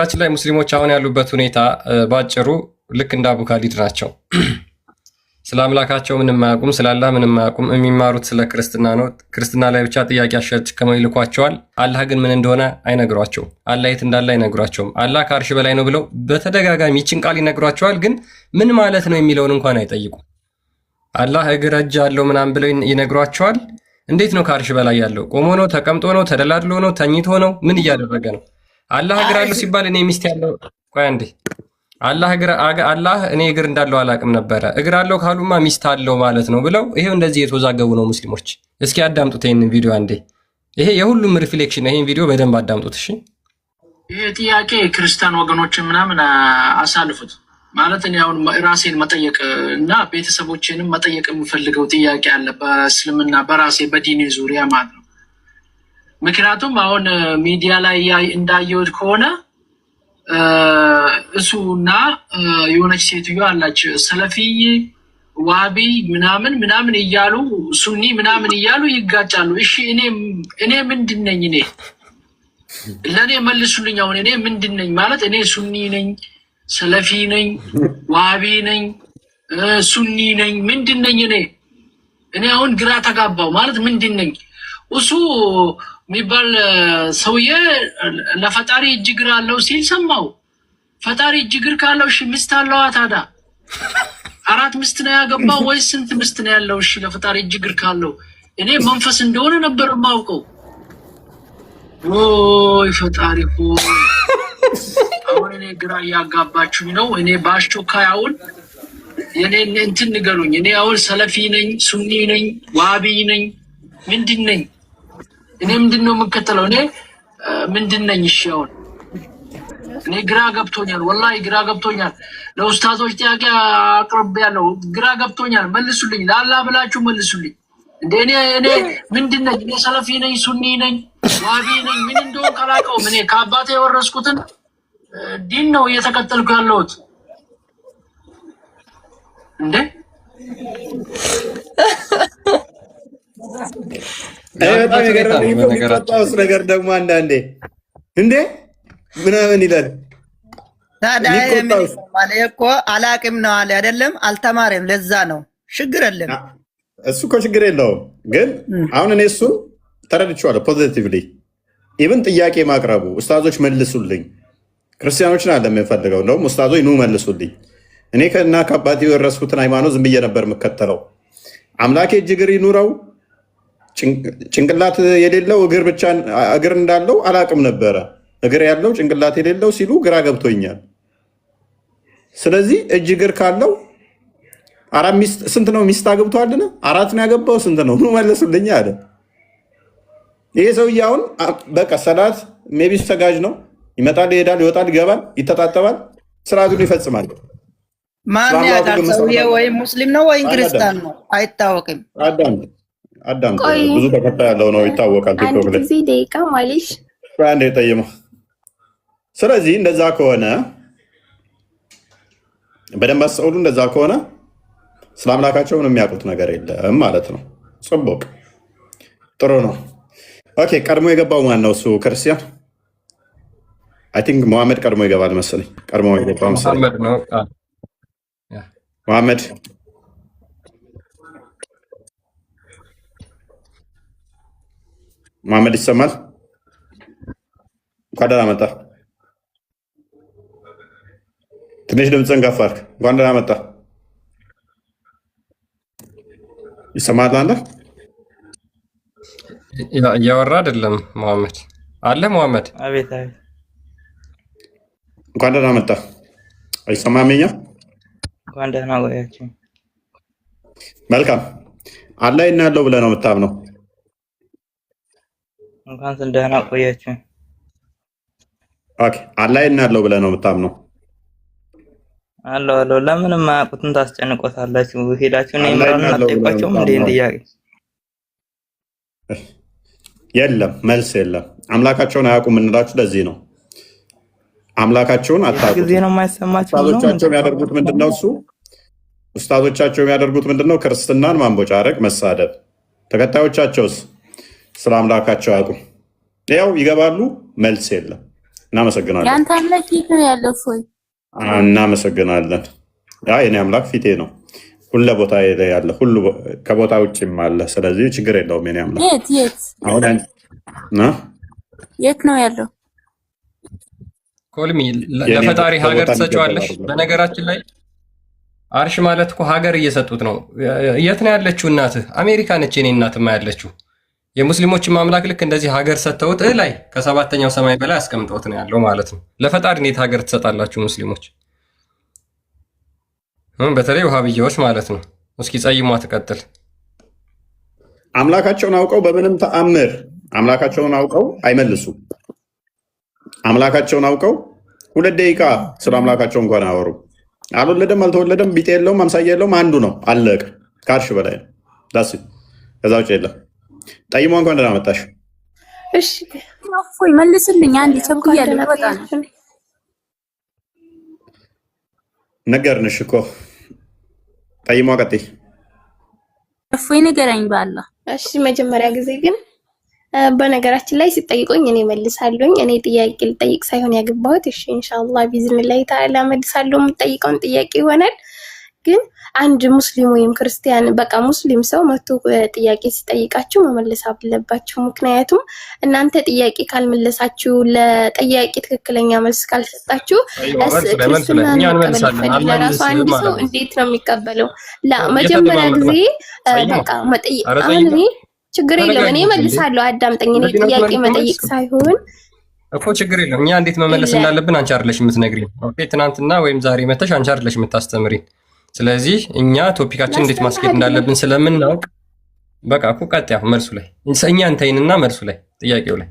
ታችን ላይ ሙስሊሞች አሁን ያሉበት ሁኔታ ባጭሩ ልክ እንደ አቡ ካሊድ ናቸው። ስለ አምላካቸው ምንም አያውቁም፣ ስለ አላህ ምንም አያውቁም። የሚማሩት ስለ ክርስትና ነው። ክርስትና ላይ ብቻ ጥያቄ አሸክመው ይልኳቸዋል። አላህ ግን ምን እንደሆነ አይነግሯቸውም። አላህ የት እንዳለ አይነግሯቸውም። አላህ ከአርሽ በላይ ነው ብለው በተደጋጋሚ ይችን ቃል ይነግሯቸዋል። ግን ምን ማለት ነው የሚለውን እንኳን አይጠይቁም። አላህ እግር እጅ አለው ምናምን ብለው ይነግሯቸዋል። እንዴት ነው ከአርሽ በላይ ያለው? ቆሞ ነው? ተቀምጦ ነው? ተደላድሎ ነው? ተኝቶ ነው? ምን እያደረገ ነው? አላህ እግር አለው ሲባል እኔ ሚስት ያለው ቆይ አንዴ አላህ እኔ እግር እንዳለው አላውቅም ነበረ። እግር አለው ካሉማ ሚስት አለው ማለት ነው ብለው ይሄው እንደዚህ የተወዛገቡ ነው ሙስሊሞች። እስኪ አዳምጡት ይሄንን ቪዲዮ አንዴ። ይሄ የሁሉም ሪፍሌክሽን ነው። ይሄን ቪዲዮ በደንብ አዳምጡት እሺ። ይሄ ጥያቄ ክርስቲያን ወገኖችን ምናምን አሳልፉት ማለት እኔ አሁን ራሴን መጠየቅ እና ቤተሰቦቼንም መጠየቅ የምፈልገው ጥያቄ አለ በእስልምና በራሴ በዲኔ ዙሪያ ማለት ነው። ምክንያቱም አሁን ሚዲያ ላይ እንዳየሁት ከሆነ እሱና የሆነች ሴትዮ አላች ሰለፊይ ዋቢ ምናምን እያሉ ሱኒ ምናምን እያሉ ይጋጫሉ። እሺ እኔ ምንድነኝ? እኔ ለኔ መልሱልኝ። አሁን እኔ ምንድነኝ ማለት እኔ ሱኒ ነኝ፣ ሰለፊ ነኝ፣ ዋቢ ነኝ፣ ሱኒ ነኝ፣ ምንድነኝ? እኔ አሁን ግራ ተጋባው ማለት ምንድነኝ? እሱ የሚባል ሰውዬ ለፈጣሪ እጅ እግር አለው ሲል ሰማው። ፈጣሪ እጅ እግር ካለው እሺ ሚስት አለው ታዲያ? 4 ሚስት ነው ያገባው ወይስ ስንት ሚስት ነው ያለው? እሺ ለፈጣሪ እጅ እግር ካለው እኔ መንፈስ እንደሆነ ነበር የማውቀው። ኦይ ፈጣሪ ሆይ አሁን እኔ ግራ እያጋባችሁኝ ነው። እኔ በአስቸኳይ አሁን የኔ እንትን ንገሩኝ። እኔ አሁን ሰለፊ ነኝ፣ ሱኒ ነኝ፣ ዋቢ ነኝ፣ ምንድን ነኝ? እኔ ምንድን ነው የምከተለው? እኔ ምንድን ነኝ? እሺ አሁን እኔ ግራ ገብቶኛል፣ ወላሂ ግራ ገብቶኛል። ለኡስታዞች ጥያቄ አቅርቤያለሁ፣ ግራ ገብቶኛል። መልሱልኝ፣ ለአላህ ብላችሁ መልሱልኝ። እንደ እኔ ምንድን ነኝ? እኔ ሰለፊ ነኝ፣ ሱኒ ነኝ፣ ዋቢ ነኝ፣ ምን እንደሆነ አላውቀውም። እኔ ከአባቴ የወረስኩትን ዲን ነው እየተከተልኩ ያለሁት። እንዴ በጣም የገረመኝ የሚቆጣውስ ነገር ደግሞ አንዳንዴ እንዴ ምናምን ይላል። ታዲያ እኮ አላቅም ነው አለ አይደለም፣ አልተማረም። ለዛ ነው ችግር የለም። እሱ እኮ ችግር የለውም። ግን አሁን እኔ እሱን ተረድቼዋለሁ ፖዚቲቭሊ። ኢቭን ጥያቄ ማቅረቡ ኡስታዞች መልሱልኝ፣ ክርስቲያኖችን አለ የምፈልገው እንደውም ኡስታዞች ኑ መልሱልኝ። እኔ ከና ከአባቴ የወረስኩትን ሃይማኖት ዝም ብዬ ነበር የምከተለው። አምላኬ እጅ እግር ይኑረው ጭንቅላት የሌለው እግር ብቻ እግር እንዳለው አላቅም ነበረ። እግር ያለው ጭንቅላት የሌለው ሲሉ ግራ ገብቶኛል። ስለዚህ እጅ እግር ካለው ስንት ነው ሚስት አግብቷልና? 4 ነው ያገባው። ስንት ነው መልሱልኝ አለ። ይሄ ሰውዬ አሁን በቃ ሰላት ሜቢ ሰጋጅ ነው። ይመጣል፣ ይሄዳል፣ ይወጣል፣ ይገባል፣ ይተጣጠባል፣ ስርዓቱን ይፈጽማል። ማን ያዳል? ሰውዬ ወይም ሙስሊም ነው ወይም ክርስቲያን ነው አይታወቅም። አዳም ብዙ ተከታይ ያለው ነው ይታወቃል። ቲክቶክ ላይ እዚህ ደቂቃ ማለሽ አንዴ ጠይማ። ስለዚህ እንደዛ ከሆነ በደንብ አስተውሉ። እንደዛ ከሆነ ስለ አምላካቸው ምንም የሚያውቁት ነገር የለም ማለት ነው። ጽቦቅ ጥሩ ነው። ኦኬ ቀድሞ የገባው ማን ነው? እሱ ክርስቲያን አይ ቲንክ መሐመድ ቀድሞ ይገባል መሰለኝ። ቀድሞ የገባው መሰለኝ መሐመድ። መሐመድ ይሰማል? እንኳን ደህና መጣ። ትንሽ ድምፅህን ከፍ አድርግ። እንኳን ደህና መጣ። ይሰማል? አንተ እያወራ አይደለም መሐመድ አለ። መሐመድ አቤት አቤት። እንኳን ደህና መጣ። አይሰማም? የኛ እንኳን ደህና ቆያችሁ። መልካም። አላህ እና ያለው ብለህ ነው የምታምነው? እንኳን ደህና ቆያችሁ። ኦኬ አላህ እና ያለው ብለህ ነው የምታምነው? አሎ ለምን ማያውቁትን ታስጨንቆታላችሁ? ሄዳችሁ ነው ይመራና አትጠይቋቸውም እንዴ? ጥያቄ የለም መልስ የለም። አምላካቸውን አያውቁም እንላችሁ ለዚህ ነው። አምላካቸውን አታውቁም። ጊዜ ነው የማይሰማቸው ነው። ኡስታዞቻቸው የሚያደርጉት ምንድነው? እሱ ኡስታዞቻቸው የሚያደርጉት ምንድነው? ክርስትናን ማንቦጫረቅ፣ መሳደብ። ተከታዮቻቸውስ ስለ አምላካቸው አያውቁም። ያው ይገባሉ፣ መልስ የለም። እናመሰግናለን። ያንተ አምላክ ፊት ነው ያለው ፎይ እናመሰግናለን። የኔ አምላክ ፊቴ ነው ሁሉ ቦታ ያለ ሁሉ ከቦታ ውጭም አለ። ስለዚህ ችግር የለውም። የኔ አምላክ የት ነው ያለው? ኮልሚ ለፈጣሪ ሀገር ትሰጪዋለሽ። በነገራችን ላይ አርሽ ማለት እኮ ሀገር እየሰጡት ነው። የት ነው ያለችው እናትህ? አሜሪካ ነች የኔ እናትማ ያለችው። የሙስሊሞችን አምላክ ልክ እንደዚህ ሀገር ሰጥተውት ላይ ከሰባተኛው ሰማይ በላይ አስቀምጠውት ነው ያለው ማለት ነው። ለፈጣሪ እንዴት ሀገር ትሰጣላችሁ ሙስሊሞች? በተለይ ውሃብያዎች ማለት ነው። እስኪ ጸይሟ ትቀጥል። አምላካቸውን አውቀው በምንም ተአምር አምላካቸውን አውቀው አይመልሱም። አምላካቸውን አውቀው 2 ደቂቃ ስለ አምላካቸው እንኳን አወሩ። አልወለደም አልተወለደም ቢጤ የለውም አምሳያ የለውም አንዱ ነው አለቀ። ከአርሽ በላይ ነው ዳስ ከዛ ውጭ የለም። ጠይሟ እንኳን ደህና መጣሽ። እሺ እፎይ መልስልኝ። አንዴ ቸኩያለሁ በጣም ነገርንሽ እኮ ጠይሟ ቀጥይ። እፎይ ንገረኝ በአላህ። እሺ መጀመሪያ ጊዜ ግን በነገራችን ላይ ሲጠይቁኝ እኔ መልሳለሁኝ። እኔ ጥያቄ ልጠይቅ ሳይሆን ያገባሁት። እሺ ኢንሻአላህ ቢዝኒላህ ተዓላ መልሳለሁ። የምጠይቀውን ጥያቄ ይሆናል። ግን አንድ ሙስሊም ወይም ክርስቲያን በቃ ሙስሊም ሰው መጥቶ ጥያቄ ሲጠይቃችሁ መመለስ አለባችሁ። ምክንያቱም እናንተ ጥያቄ ካልመለሳችሁ ለጥያቄ ትክክለኛ መልስ ካልሰጣችሁ ክርስትናን ለራሱ አንድ ሰው እንዴት ነው የሚቀበለው? መጀመሪያ ጊዜ በቃ መጠየቅ አሁን እኔ ችግር የለውም እኔ መልሳለሁ። አዳምጠኝ። እኔ ጥያቄ መጠየቅ ሳይሆን እኮ ችግር የለውም። እኛ እንዴት መመለስ እንዳለብን አንቺ አይደለሽ የምትነግሪን። ኦኬ ትናንትና ወይም ዛሬ መተሽ አንቺ አይደለሽ የምታስተምሪን። ስለዚህ እኛ ቶፒካችን እንዴት ማስኬድ እንዳለብን ስለምናውቅ በቃ እኮ ቀጥያ መልሱ ላይ እኛ እንተይንና መልሱ ላይ ጥያቄው ላይ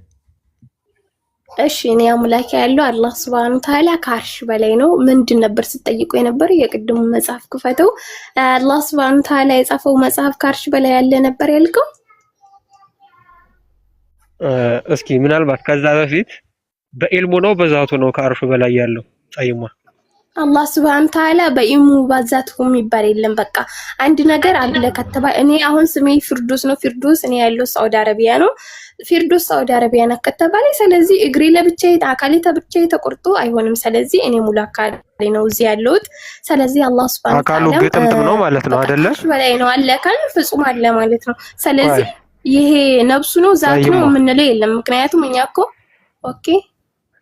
እሺ እኔ አምላክ ያለው አላህ Subhanahu Wa Ta'ala ከአርሽ በላይ ነው። ምንድን ነበር ስትጠይቁ የነበረው? የቅድሙ መጽሐፍ ክፈተው። አላህ Subhanahu Wa Ta'ala የጻፈው መጽሐፍ ከአርሽ በላይ ያለ ነበር ያልከው? እስኪ ምናልባት ከዛ በፊት በኢልሙ ነው በዛቱ ነው ከአርሹ በላይ ያለው? ጠይሟ አላህ Subhanahu Wa Ta'ala በኢልሙ ባዛቱ የሚባል የለም። በቃ አንድ ነገር አለ ከተባለ እኔ አሁን ስሜ ፊርዶስ ነው። ፊርዶስ እኔ ያለው ሳውዲ አረቢያ ነው። ፊርዶስ ሳውዲ አረቢያ ነው ከተባለ ስለዚህ እግሬ ለብቻዬ አካሌ ተብቻዬ ተቆርጦ አይሆንም። ስለዚህ እኔ ሙሉ አካሌ ነው እዚህ ያለሁት። ስለዚህ አላህ Subhanahu Wa Ta'ala አካሉ ግጥምጥም ነው ማለት ነው አይደለ? በላይ ነው አለ ካል ፍጹም አለ ማለት ነው። ስለዚህ ይሄ ነብሱ ነው ዛቱ ነው የምንለው የለም። ምክንያቱም እኛ እኮ ኦኬ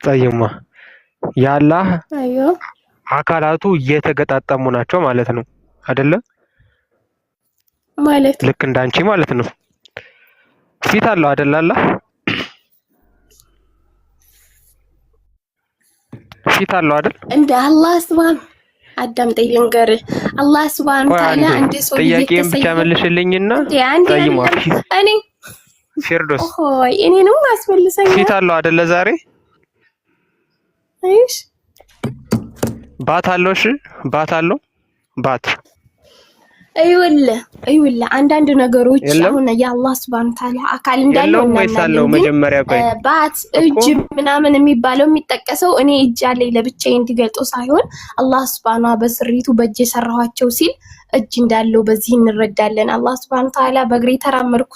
ጠይማ ያላህ አካላቱ እየተገጣጠሙ ናቸው ማለት ነው አይደለ? ማለት ልክ እንዳንቺ ማለት ነው። ፊት አለው አይደል? አላህ ፊት አለው አይደል? እንደ አላህ Subhanahu አዳምጠኝ ልንገርህ። አላህ Subhanahu Wa Ta'ala እንደ ሰው ጥያቄን ብቻ መልሽልኝና ጠይሟ እኔ ፊርዶስ ሆይ እኔ ነው ማስመልሰኝ። ፊት አለው አይደለ? ዛሬ አይሽ ባት አለው። እሺ ባት አለው። ባት አይውል አንዳንድ ነገሮች አሁን የአላህ Subhanahu Wa Ta'ala አካል እንዳለው እናናለው። መጀመሪያ ቆይ ባት እጅ ምናምን የሚባለው የሚጠቀሰው እኔ እጅ አለኝ ለብቻዬ እንዲገልጠው ሳይሆን አላህ Subhanahu በስሪቱ በእጅ የሰራኋቸው ሲል እጅ እንዳለው በዚህ እንረዳለን። አላህ Subhanahu Wa Ta'ala በእግሬ ተራመድኩ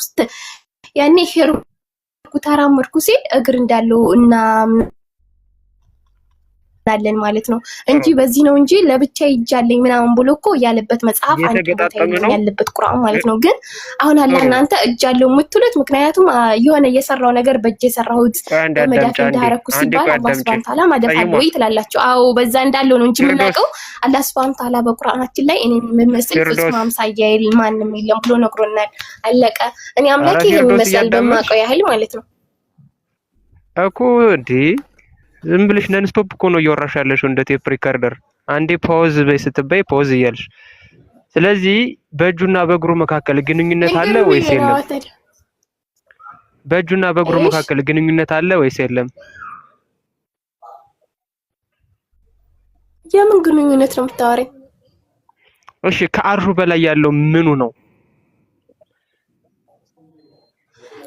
ያኔ ሄርኩ ተራመድኩ ሲል እግር እንዳለው እና እናለን ማለት ነው እንጂ በዚህ ነው እንጂ ለብቻ ይጃለኝ ምናምን ብሎ እኮ ያለበት መጽሐፍ ያለበት ቁርአን ማለት ነው። ግን አሁን አላህ እናንተ እጃለው የምትሉት ምክንያቱም የሆነ የሰራው ነገር በእጅ የሰራሁት በመዳፍ እንዳረኩ ሲባል አላህ Subhanahu Wa Ta'ala ማዳፍ አለው ይላላችሁ። አዎ በዛ እንዳለው ነው እንጂ የምናውቀው አላህ Subhanahu Wa Ta'ala በቁርአናችን ላይ እኔ የምመስል ፍጹም አምሳያ ማንም የለም ብሎ ነግሮናል። አለቀ። እኔ አምላክ ይሄን መሰል በማውቀው ያህል ማለት ነው እኮ እንዴ ዝም ብለሽ ነን ስቶፕ እኮ ነው እያወራሽ ያለሽው እንደ ቴፕ ሪከርደር። አንዴ ፓውዝ በይ ስትበይ ፓውዝ እያልሽ። ስለዚህ በእጁና በእግሩ መካከል ግንኙነት አለ ወይስ የለም? በእጁና በእግሩ መካከል ግንኙነት አለ ወይስ የለም? የምን ግንኙነት ነው የምታወሪው? እሺ ከአርሹ በላይ ያለው ምኑ ነው?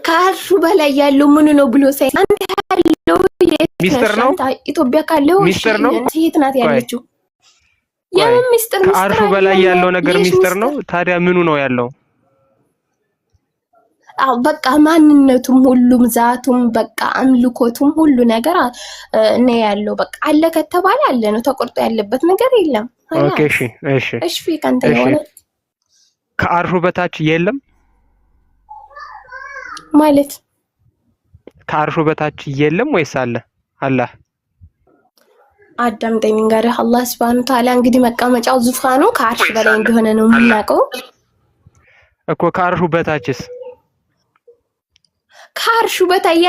ከአርሹ በላይ ያለው ምኑ ነው ብሎ ሳይ አንተ ያለው ሚስጥር ነው። ኢትዮጵያ ካለው ሚስጥር ነው። የት ናት ያለችው? የምን ሚስጥር? ከአርሹ በላይ ያለው ነገር ሚስጥር ነው። ታዲያ ምኑ ነው ያለው? በቃ ማንነቱም ሁሉም ዛቱም በቃ አምልኮቱም ሁሉ ነገር ነው ያለው። በቃ አለ ከተባለ አለ ነው፣ ተቆርጦ ያለበት ነገር የለም። ኦኬ እሺ እሺ እሺ ካንተ የሆነ ከአርሹ በታች የለም ማለት ከአርሹ በታች የለም ወይስ አለ? አላህ አዳም ደሚን ጋር አላህ Subhanahu Wa Ta'ala እንግዲህ መቀመጫው ዙፋኑ ከአርሽ በላይ እንደሆነ ነው የምናውቀው እኮ። ከአርሹ በታችስ? ከአርሹ በታይ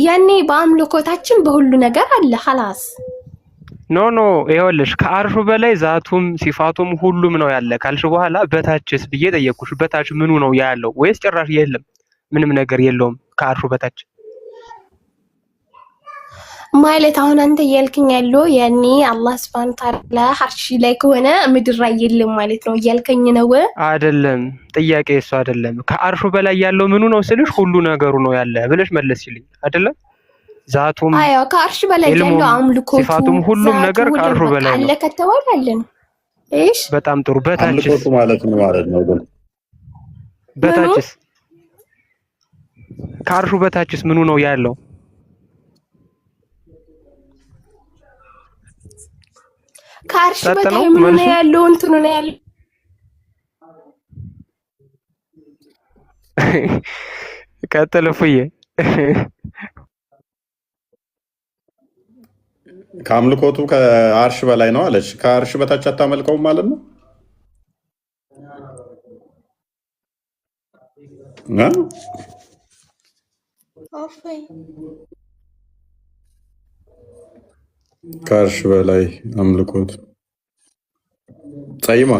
ያኔ በአምልኮታችን በሁሉ ነገር አለ خلاص። ኖ ይኸውልሽ ከአርሹ በላይ ዛቱም ሲፋቱም ሁሉም ነው ያለ ካልሽ በኋላ በታችስ ብዬ ጠየቅኩሽ። በታች ምኑ ነው ያለው? ወይስ ጭራሽ የለም ምንም ነገር የለውም ከአርሹ በታች ማለት? አሁን አንተ እያልከኝ ያለው ያኔ አላህ Subhanahu Wa Ta'ala አርሽ ላይ ከሆነ ምድር ላይ የለም ማለት ነው እያልከኝ ነው? አይደለም፣ ጥያቄ እሱ አይደለም። ከአርሹ በላይ ያለው ምኑ ነው ስልሽ ሁሉ ነገሩ ነው ያለ ብለሽ መለስሽልኝ አይደለም? ዛቱም አዎ ከአርሽ በላይ ያለው አምልኮቱ ሲፋቱም ሁሉም ነገር ከአርሹ በላይ ነው። አለ ከተባለ አለ ነው። እሺ በጣም ጥሩ። በታችስ? አምልኮቱ ማለት ነው ማለት ነው ግን በታችስ? ከአርሹ በታችስ ምኑ ነው ያለው? ከአርሽ በታይ ምኑ ነው ያለው? እንትኑ ነው ያለው። ቀጥል እፉዬ። ከአምልኮቱ ከአርሽ በላይ ነው አለች። ከአርሽ በታች አታመልከውም ማለት ነው? ከአርሽ በላይ አምልኮት ጸይማ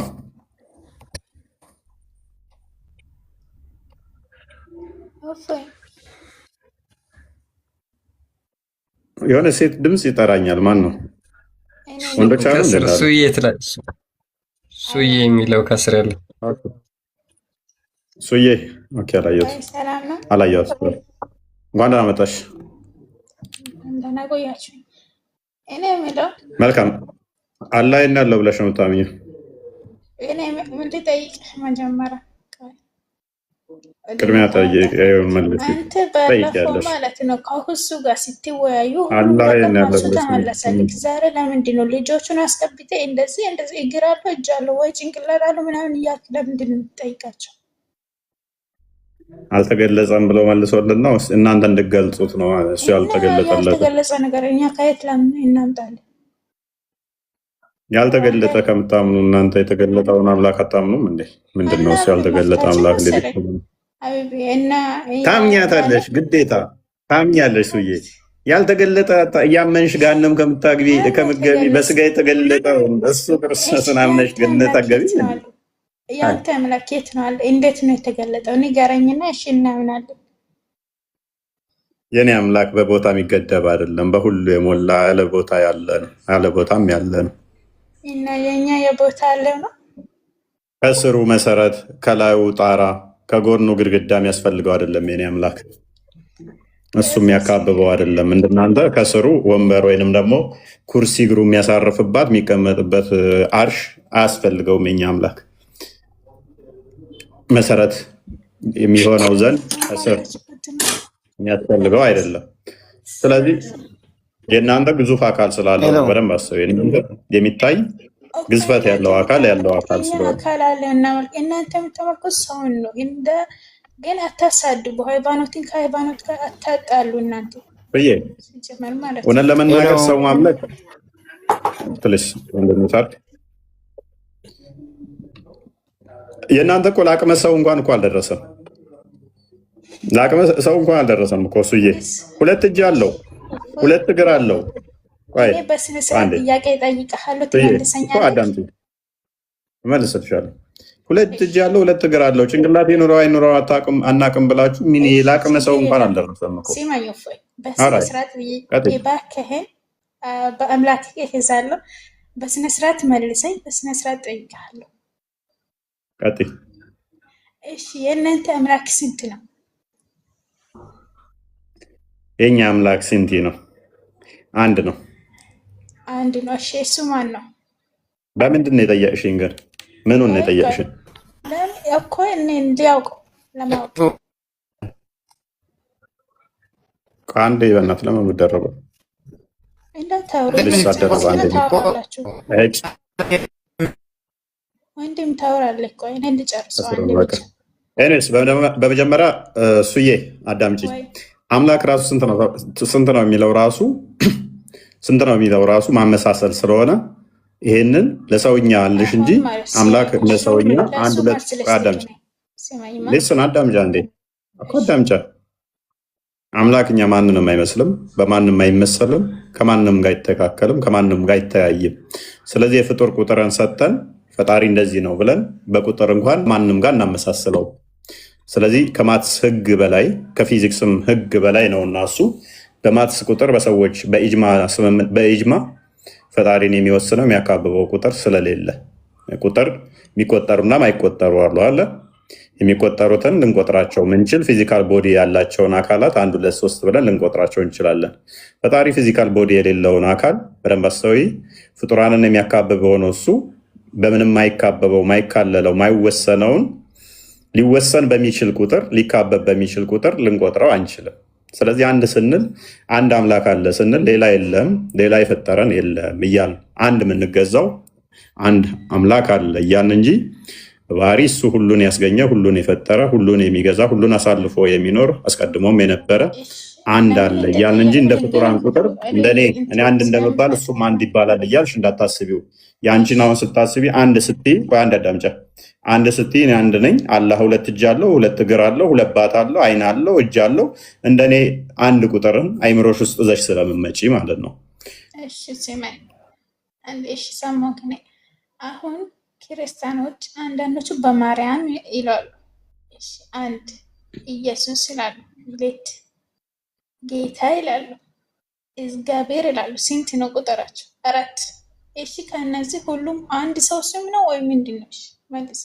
የሆነ ሴት ድምጽ ይጠራኛል። ማን ነው? ወንዶች አሉ እንዴ? ሱዬ የሚለው ከስር ያለ ሱዬ። ኦኬ አላየሁት አላየሁት። እንኳን ደህና መጣሽ። እንደና ቆያችሁ። እኔ የምለው መልካም አላህ እንዳለው ብለሽ ነው የምታምኚው? እኔ ምን ልጠይቅ መጀመሪያ ቅድሚያ ጠይቅ። መልስ አንተ ባለፈው ማለት ነው ከሁሱ ጋር ስትወያዩ ሁሉ ተመለሰልክ። ዛሬ ለምንድን ነው ልጆቹን አስቀብጤ እንደዚህ እግር አለው እጅ አለው ወይ ጭንቅላት አለው ምናምን እያልክ ለምንድን ነው የምትጠይቃቸው? አልተገለጸም ብሎ መልሶልን ነው እናንተ እንድትገልጹት ነው። እሱ ያልተገለጸ ነገር እኛ ከየት ለምን እናምጣለን? ያልተገለጠ ከምታምኑ እናንተ የተገለጠውን አምላክ አታምኑም እንዴ? ምንድነው እሱ ያልተገለጠ አምላክ? ታምኛታለሽ፣ ግዴታ ታምኛለሽ። ሱዬ ያልተገለጠ እያመንሽ ጋነም ከምትገቢ በስጋ የተገለጠው እሱ ክርስቶስን አምነሽ ገነት አትገቢ። ያንተ አምላክ የት ነው? እንዴት ነው የተገለጠው? ንገረኝና እሺ እናምናለን። የኔ አምላክ በቦታ የሚገደብ አይደለም፣ በሁሉ የሞላ ያለ ቦታ ያለ ነው፣ ያለ ቦታም ያለ ነው። እና የኛ የቦታ አለ ነው። ከስሩ መሰረት፣ ከላዩ ጣራ፣ ከጎኑ ግድግዳ የሚያስፈልገው አይደለም የኔ አምላክ። እሱ የሚያካብበው አይደለም። እንደናንተ ከስሩ ወንበር ወይንም ደግሞ ኩርሲ እግሩ የሚያሳርፍባት የሚቀመጥበት አርሽ አያስፈልገውም የኛ አምላክ። መሰረት የሚሆነው ዘንድ ከስር የሚያስፈልገው አይደለም። ስለዚህ የእናንተ ግዙፍ አካል ስላለው በደንብ አስበው። የሚታይ ግዝፈት ያለው አካል ስለሆነ እናንተ የምትመልኩት ሰውን ነው። ግን አታሳድቡ፣ ሃይማኖትን ከሃይማኖት ጋር አታጣሉ። እናንተ እውነት ለመናገር ሰው ማምለክ ፕሊስ እንደምታርግ የእናንተ እኮ ለአቅመ ሰው እንኳን እኮ አልደረሰም። ለአቅመ ሰው እንኳን አልደረሰም እኮ እሱዬ። ሁለት እጅ አለው፣ ሁለት እግር አለው። በስነ ስርዓት ጥያቄ እጠይቅሃለሁ፣ ትመልሰኛለህ? እመልስልሻለሁ። ሁለት እጅ አለው፣ ሁለት እግር አለው። ጭንቅላት ይኑረው አይኑረው አናቅም ብላችሁ ምን ለአቅመ ሰው እንኳን አልደረሰም እኮ። ሲማኝ እፎይ፣ በስነ ስርዓት እባክህን፣ በአምላክ ይሄዛለሁ። በስነ ስርዓት መልሰኝ፣ በስነ ስርዓት እጠይቅሃለሁ። ቀጥይ። እሺ የእናንተ አምላክ ስንት ነው? የኛ አምላክ ስንት ነው? አንድ ነው። አንድ ነው። እሺ እሱ ማን ነው? በምንድን ነው የጠየቅሽኝ? ግን ምኑን ነው የጠየቅሽኝ? እኮ እኔ እንዲያውቀው ለማወቅ ከአንዴ በእናትህ ለምን የምትደረበው? ወንድም ታወራለህ እኮ እኔ ልጨርሰው። በመጀመሪያ ሱዬ አዳምጪኝ። አምላክ ራሱ ስንት ነው የሚለው ራሱ ስንት ነው የሚለው ራሱ ማመሳሰል ስለሆነ ይሄንን ለሰውኛ አለሽ እንጂ አምላክ ለሰውኛ አንድ ሁለት አዳምጪ ሊስን አዳምጫ እንዴ እኮ አዳምጫ። አምላክኛ ማንንም አይመስልም፣ በማንም አይመሰልም፣ ከማንም ጋር አይተካከልም፣ ከማንም ጋር አይተያይም። ስለዚህ የፍጡር ቁጥርን ሰጠን ፈጣሪ እንደዚህ ነው ብለን በቁጥር እንኳን ማንም ጋር እናመሳስለው። ስለዚህ ከማትስ ህግ በላይ ከፊዚክስም ህግ በላይ ነው እና እሱ በማትስ ቁጥር በሰዎች በኢጅማ ፈጣሪን የሚወስነው የሚያካብበው ቁጥር ስለሌለ ቁጥር የሚቆጠሩና ማይቆጠሩ አለ። የሚቆጠሩትን ልንቆጥራቸው ምንችል ፊዚካል ቦዲ ያላቸውን አካላት 1 2 3 ብለን ልንቆጥራቸው እንችላለን። ፈጣሪ ፊዚካል ቦዲ የሌለውን አካል በደንብ አስተውይ። ፍጡራንን የሚያካብበው ነው እሱ በምንም ማይካበበው ማይካለለው ማይወሰነውን ሊወሰን በሚችል ቁጥር ሊካበብ በሚችል ቁጥር ልንቆጥረው አንችልም። ስለዚህ አንድ ስንል አንድ አምላክ አለ ስንል ሌላ የለም፣ ሌላ የፈጠረን የለም እያል አንድ የምንገዛው አንድ አምላክ አለ እያልን እንጂ ባህሪ እሱ ሁሉን ያስገኘ ሁሉን የፈጠረ ሁሉን የሚገዛ ሁሉን አሳልፎ የሚኖር አስቀድሞም የነበረ አንድ አለ እያልን እንጂ እንደ ፍጡራን ቁጥር እንደኔ እኔ አንድ እንደመባል እሱም አንድ ይባላል እያልሽ እንዳታስቢው። የአንቺን አሁን ስታስቢ አንድ ስትይ አንድ አዳምጫ አንድ ስትይ እኔ አንድ ነኝ፣ አላህ 2 እጅ አለው፣ 2 እግር አለው፣ 2 ባት አለው፣ አይን አለው፣ እጅ አለው። እንደኔ አንድ ቁጥርን አይምሮሽ ውስጥ ዘሽ ስለምመጪ ማለት ነው። እሺ ሲማይ አንድ እሺ ሰማሁት። አሁን ክርስቲያኖች አንዳንዶቹ በማርያም ይላሉ፣ እሺ አንድ ኢየሱስ ይላሉ፣ ሁለት ጌታ ይላሉ፣ እግዚአብሔር ይላሉ። ስንት ነው ቁጥራቸው? 4። እሺ ከነዚህ ሁሉም አንድ ሰው ስም ነው ወይ ምንድን ነው? መልስ።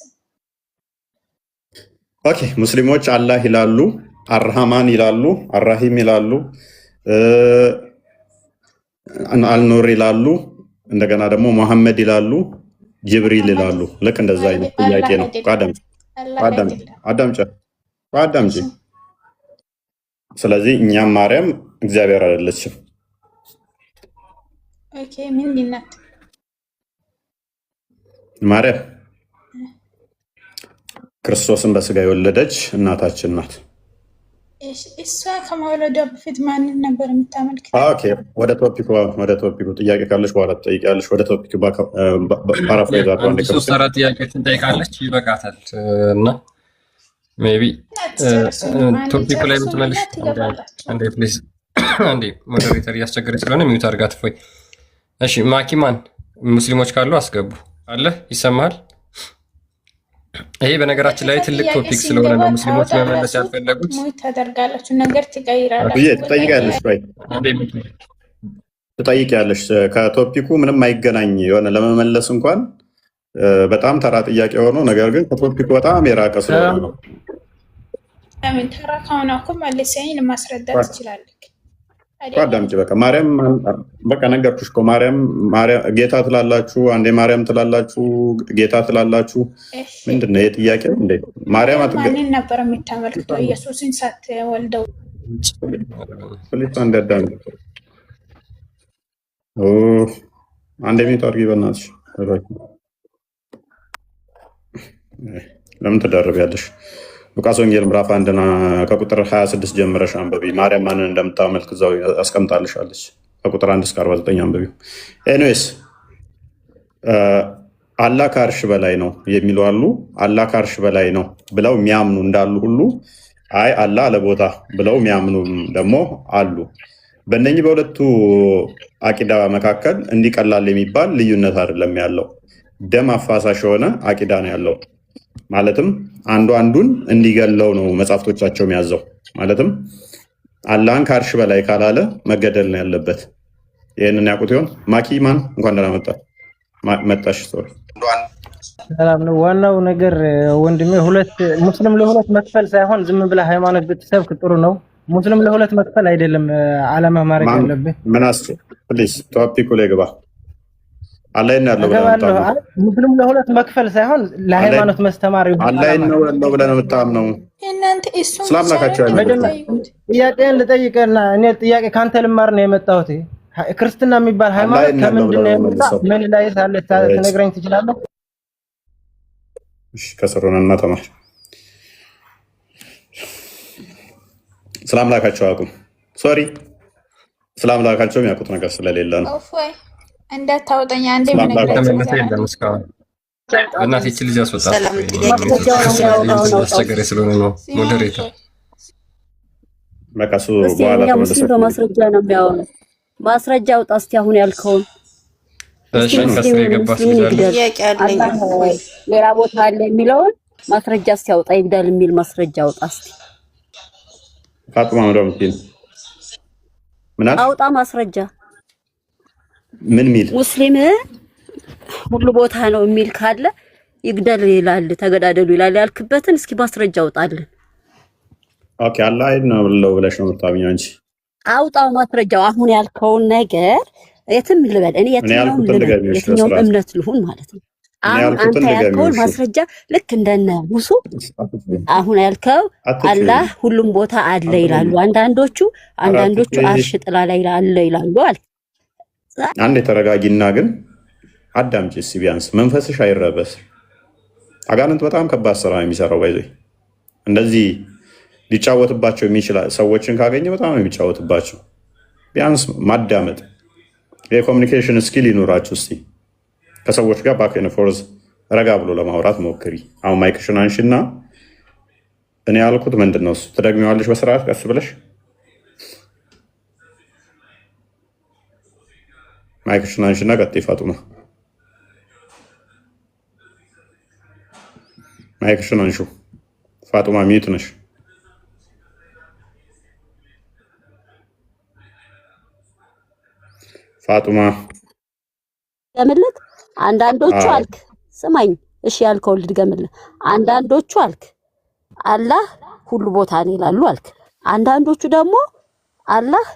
ኦኬ ሙስሊሞች አላህ ይላሉ፣ አርሃማን ይላሉ፣ አራሂም ይላሉ፣ አልኑር ይላሉ፣ እንደገና ደግሞ መሐመድ ይላሉ፣ ጅብሪል ይላሉ። ልክ እንደዛ አይነት ጥያቄ ነው። አዳምጪ። ስለዚህ እኛም ማርያም እግዚአብሔር አይደለችም። ኦኬ ምንድን ናት ማርያም? ክርስቶስን በስጋ የወለደች እናታችን ናት። እሷ ከመውለዷ በፊት ማንን ነበር የምታመልክ? ወደ ቶፒኩ ጥያቄ ካለች በኋላ ትጠይቂያለሽ። ወደ ቶፒኩ ፓራፍሬዝ ሶስት አራት ጥያቄዎችን ትጠይቃለች፣ ይበቃታል። እና ሜይ ቢ ቶፒኩ ላይ የምትመልሽ አንዴ ሞዴሬተር እያስቸገረች ስለሆነ ሚዩት አድርጋት። እፎይ እሺ። ማኪማን ሙስሊሞች ካሉ አስገቡ። አለ ይሰማል። ይሄ በነገራችን ላይ ትልቅ ቶፒክ ስለሆነ ነው ሙስሊሞች መመለስ ያልፈለጉት። ታደርጋላችሁ ነገር ትጠይቂያለሽ። ከቶፒኩ ምንም አይገናኝ የሆነ ለመመለስ እንኳን በጣም ተራ ጥያቄ ሆኖ ነገር ግን ከቶፒኩ በጣም የራቀ ስለሆነ ነው። ለምን ተራ ከሆነ እኮ መልሰኝ ለማስረዳት ትችላለህ። አዳምጪ። በቃ ማርያም በቃ ነገርኩሽ እኮ ማርያም ጌታ ትላላችሁ፣ አንዴ ማርያም ትላላችሁ፣ ጌታ ትላላችሁ። ምንድነው ይሄ ጥያቄ? እንዴ ማርያም ማንን ነበር የምታመልክተው? ኢየሱስን ሳትወልደው ፍልስጤም እንደዳን አንዴ ሚዩት አድርጊ በእናትሽ። ለምን ትደርቢያለሽ? ሉቃስ ወንጌል ምዕራፍ 1 ከቁጥር 26 ጀምረሽ አንበቢ። ማርያም ማንን እንደምታመልክ እዛው አስቀምጣልሻለች። ከቁጥር 1 እስከ 49 አንበቢ። ኤኒዌይስ አላህ ከአርሽ በላይ ነው የሚሉ አሉ። አላህ ከአርሽ በላይ ነው ብለው የሚያምኑ እንዳሉ ሁሉ አይ አላህ ለቦታ ብለው የሚያምኑ ደግሞ አሉ። በእነኚህ በሁለቱ አቂዳ መካከል እንዲቀላል የሚባል ልዩነት አይደለም ያለው። ደም አፋሳሽ የሆነ አቂዳ ነው ያለው። ማለትም አንዱ አንዱን እንዲገለው ነው መጽሐፍቶቻቸው የሚያዘው። ማለትም አላህን ከአርሽ በላይ ካላለ መገደል ነው ያለበት። ይህንን ያውቁት ይሆን? ማኪማን እንኳን ደህና መጣሽ። ሰላም ነው። ዋናው ነገር ወንድሜ ሙስሊም ለሁለት መክፈል ሳይሆን ዝም ብለህ ሃይማኖት ብትሰብክ ጥሩ ነው። ሙስሊም ለሁለት መክፈል አይደለም ዓላማ ማድረግ ያለብህ። ምን አስቱ ፕሊዝ ቶፒኩ ላይ ግባ። አላይን ያለው እገባለሁ። ሙስሊም ለሁለት መክፈል ሳይሆን ለሃይማኖት መስተማር ይሁን አላይን ነው ያለው ብለህ ነው የምታምነው? እናንተ እሱ ስላምላካቸው ጥያቄን ልጠይቅና እኔ ጥያቄ ካንተ ልማር ነው የመጣሁት። ክርስትና የሚባል ሃይማኖት ከምንድን ነው የመጣው? ምን ላይ ሳለ ትነግረኝ ትችላለህ? እሺ ከሰሮነና ተማር ስላምላካቸው አቁም። ሶሪ ስላምላካቸው የሚያውቁት ነገር ስለሌለ ነው። ኦፎይ እንዳታወጣኝ አንዴ በእናትህ ይህች ልጅ አስወጣት። አስቸጋሪ ስለሆነ ነው ሞዴሬተር። በቃ እሱ በኋላ ሙስሊም በማስረጃ ነው የሚያወራው። ማስረጃ አውጣ እስቲ አሁን ያልከውን። እሺ ከስር የገባች ልጅ ሌላ ቦታ አለ የሚለውን ማስረጃ እስቲ አውጣ። ይግዳል የሚል ማስረጃ አውጣ እስቲ። ፋጡማ ምንድን ነው አውጣ ማስረጃ። ምን ሚል ሙስሊም ሁሉ ቦታ ነው የሚል ካለ ይግደል ይላል፣ ተገዳደሉ ይላል ያልክበትን እስኪ ማስረጃ አውጣልን። ኦኬ አላህ ነው ብለሽ ነው የምታምኚው አንቺ? አውጣው ማስረጃው። አሁን ያልከውን ነገር የትም ልበል እኔ የትኛውም እምነት ልሁን ማለት ነው። አሁን አንተ ያልከውን ማስረጃ ልክ እንደነ ሙሱ አሁን ያልከው አላህ ሁሉም ቦታ አለ ይላሉ አንዳንዶቹ አርሽ ጥላ ላይ አለ ይላሉ አለ። አንዴ ተረጋጊና ግን አዳምጪ እስኪ ቢያንስ መንፈስሽ አይረበስ። አጋንንት በጣም ከባድ ስራ የሚሰራው ባይዘ እንደዚህ ሊጫወትባቸው የሚችል ሰዎችን ካገኘ በጣም ነው የሚጫወትባቸው። ቢያንስ ማዳመጥ የኮሚኒኬሽን ስኪል ይኖራችሁ እስቲ ከሰዎች ጋር ባክ ኤንድ ፎርዝ ረጋ ብሎ ለማውራት ሞክሪ። አሁን ማይክሽን አንሺና እኔ ያልኩት ምንድን ነው እሱ ትደግሚዋለሽ በስርዓት ቀስ ብለሽ። ማይክሽን አንሺና ቀጥይ ፋጡማ። ማይክሽን አንሹ ፋጡማ፣ ሚዩት ነሽ። ፋጡማ ገምልክ አንዳንዶቹ አልክ ስማኝ እሺ ያልከው ልድገምልህ። አንዳንዶቹ አልክ አላህ ሁሉ ቦታ ነው ይላሉ አልክ። አንዳንዶቹ ደግሞ አላህ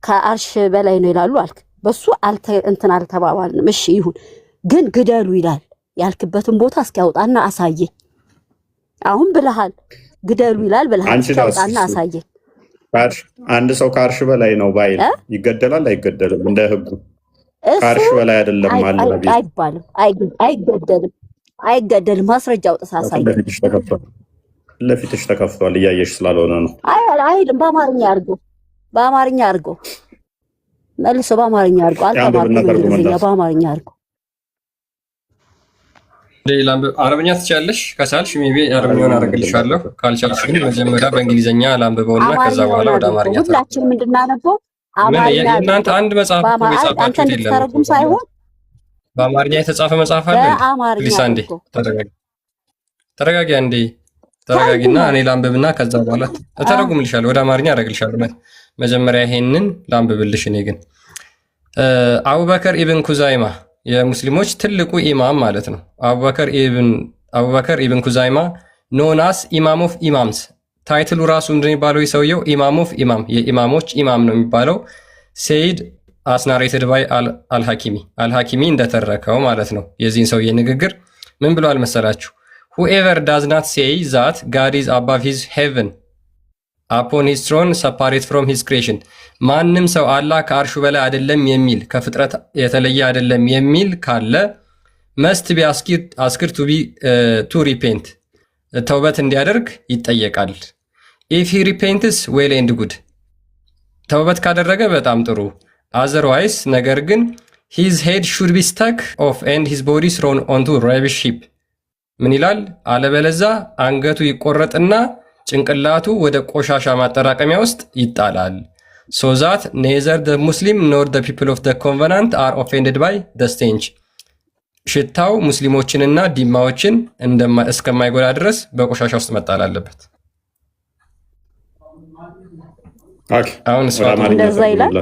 ከአርሽ በላይ ነው ይላሉ አልክ። በሱ እንትን አልተባባልንም። እሺ ይሁን ግን ግደሉ ይላል ያልክበትን ቦታ እስኪያውጣና አሳየኝ። አሁን ብለሃል ግደሉ ይላል ብለሃል፣ እስኪያውጣና አሳየኝ። አንድ ሰው ከአርሽ በላይ ነው ባይል ይገደላል አይገደልም? እንደ ህጉ ከአርሽ በላይ አይደለም ማለት አይባልም። አይገደልም። ማስረጃ አውጥተህ አሳየኝ። ለፊትሽ ተከፍቷል እያየሽ ስላልሆነ ነው። አይልም። በአማርኛ አድርገው መልሶ በአማርኛ አድርገው። አልተማርኩም በአማርኛ አድርገው። አረብኛ ትችያለሽ? ከቻልሽ ሜቢ አረብኛውን አደርግልሻለሁ። ካልቻልሽ ግን መጀመሪያ በእንግሊዝኛ ላንብበውና ከዛ በኋላ ወደ አማርኛ ሁላችንም እንድናነበው አማርኛ እናንተ አንድ መጽሐፍ የጻፋችሁት የለም ሳይሆን በአማርኛ የተጻፈ መጽሐፍ አለ። ፕሊስ አንዴ ተረጋጊ አንዴ ተረጋጊና እኔ ላንብብና ከዛ በኋላ እተረጉምልሻለሁ፣ ወደ አማርኛ አደርግልሻለሁ። መጀመሪያ ይሄንን ላንብብልሽ። እኔ ግን አቡበከር ኢብን ኩዛይማ የሙስሊሞች ትልቁ ኢማም ማለት ነው። አቡበከር ኢብን ኩዛይማ ኖናስ ኢማም ኦፍ ኢማምስ፣ ታይትሉ ራሱ ምንድን የሚባለው የሰውየው ኢማም ኦፍ ኢማም፣ የኢማሞች ኢማም ነው የሚባለው። ሴይድ አስናሬትድ ባይ አልሐኪሚ እንደተረከው ማለት ነው። የዚህን ሰውዬ ንግግር ምን ብለዋል መሰላችሁ? ሁኤቨር ዳዝ ናት ሴይ ዛት ጋድ ኢዝ አባቭ ሂዝ ሄቨን አፖን ሂዝ ትሮን ሰፓሬት ፍሮም ሂዝ ክሬሽን፣ ማንም ሰው አላህ ከአርሹ በላይ አይደለም የሚል ከፍጥረት የተለየ አይደለም የሚል ካለ መስት ቢ አስክር ቱ ሪፔንት፣ ተውበት እንዲያደርግ ይጠየቃል። ኢፍ ሂ ሪፔንትስ ዌል ኤንድ ጉድ፣ ተውበት ካደረገ በጣም ጥሩ። አዘርዋይስ ነገር ግን ሂዝ ሄድ ሹድ ቢ ስተክ ኦፍ ኤንድ ሂዝ ቦዲ ስሮን ኦንቱ ሬቢሽ ሺፕ፣ ምን ይላል? አለበለዛ አንገቱ ይቆረጥና ጭንቅላቱ ወደ ቆሻሻ ማጠራቀሚያ ውስጥ ይጣላል። ሶ ዛት ኔዘር ደ ሙስሊም ኖር ደ ፒፕል ኦፍ ደ ኮንቨናንት አር ኦፌንድድ ባይ ደ ስቴንጅ፣ ሽታው ሙስሊሞችንና ዲማዎችን እስከማይጎዳ ድረስ በቆሻሻ ውስጥ መጣል አለበት። አሁን እንደዛ ይላል።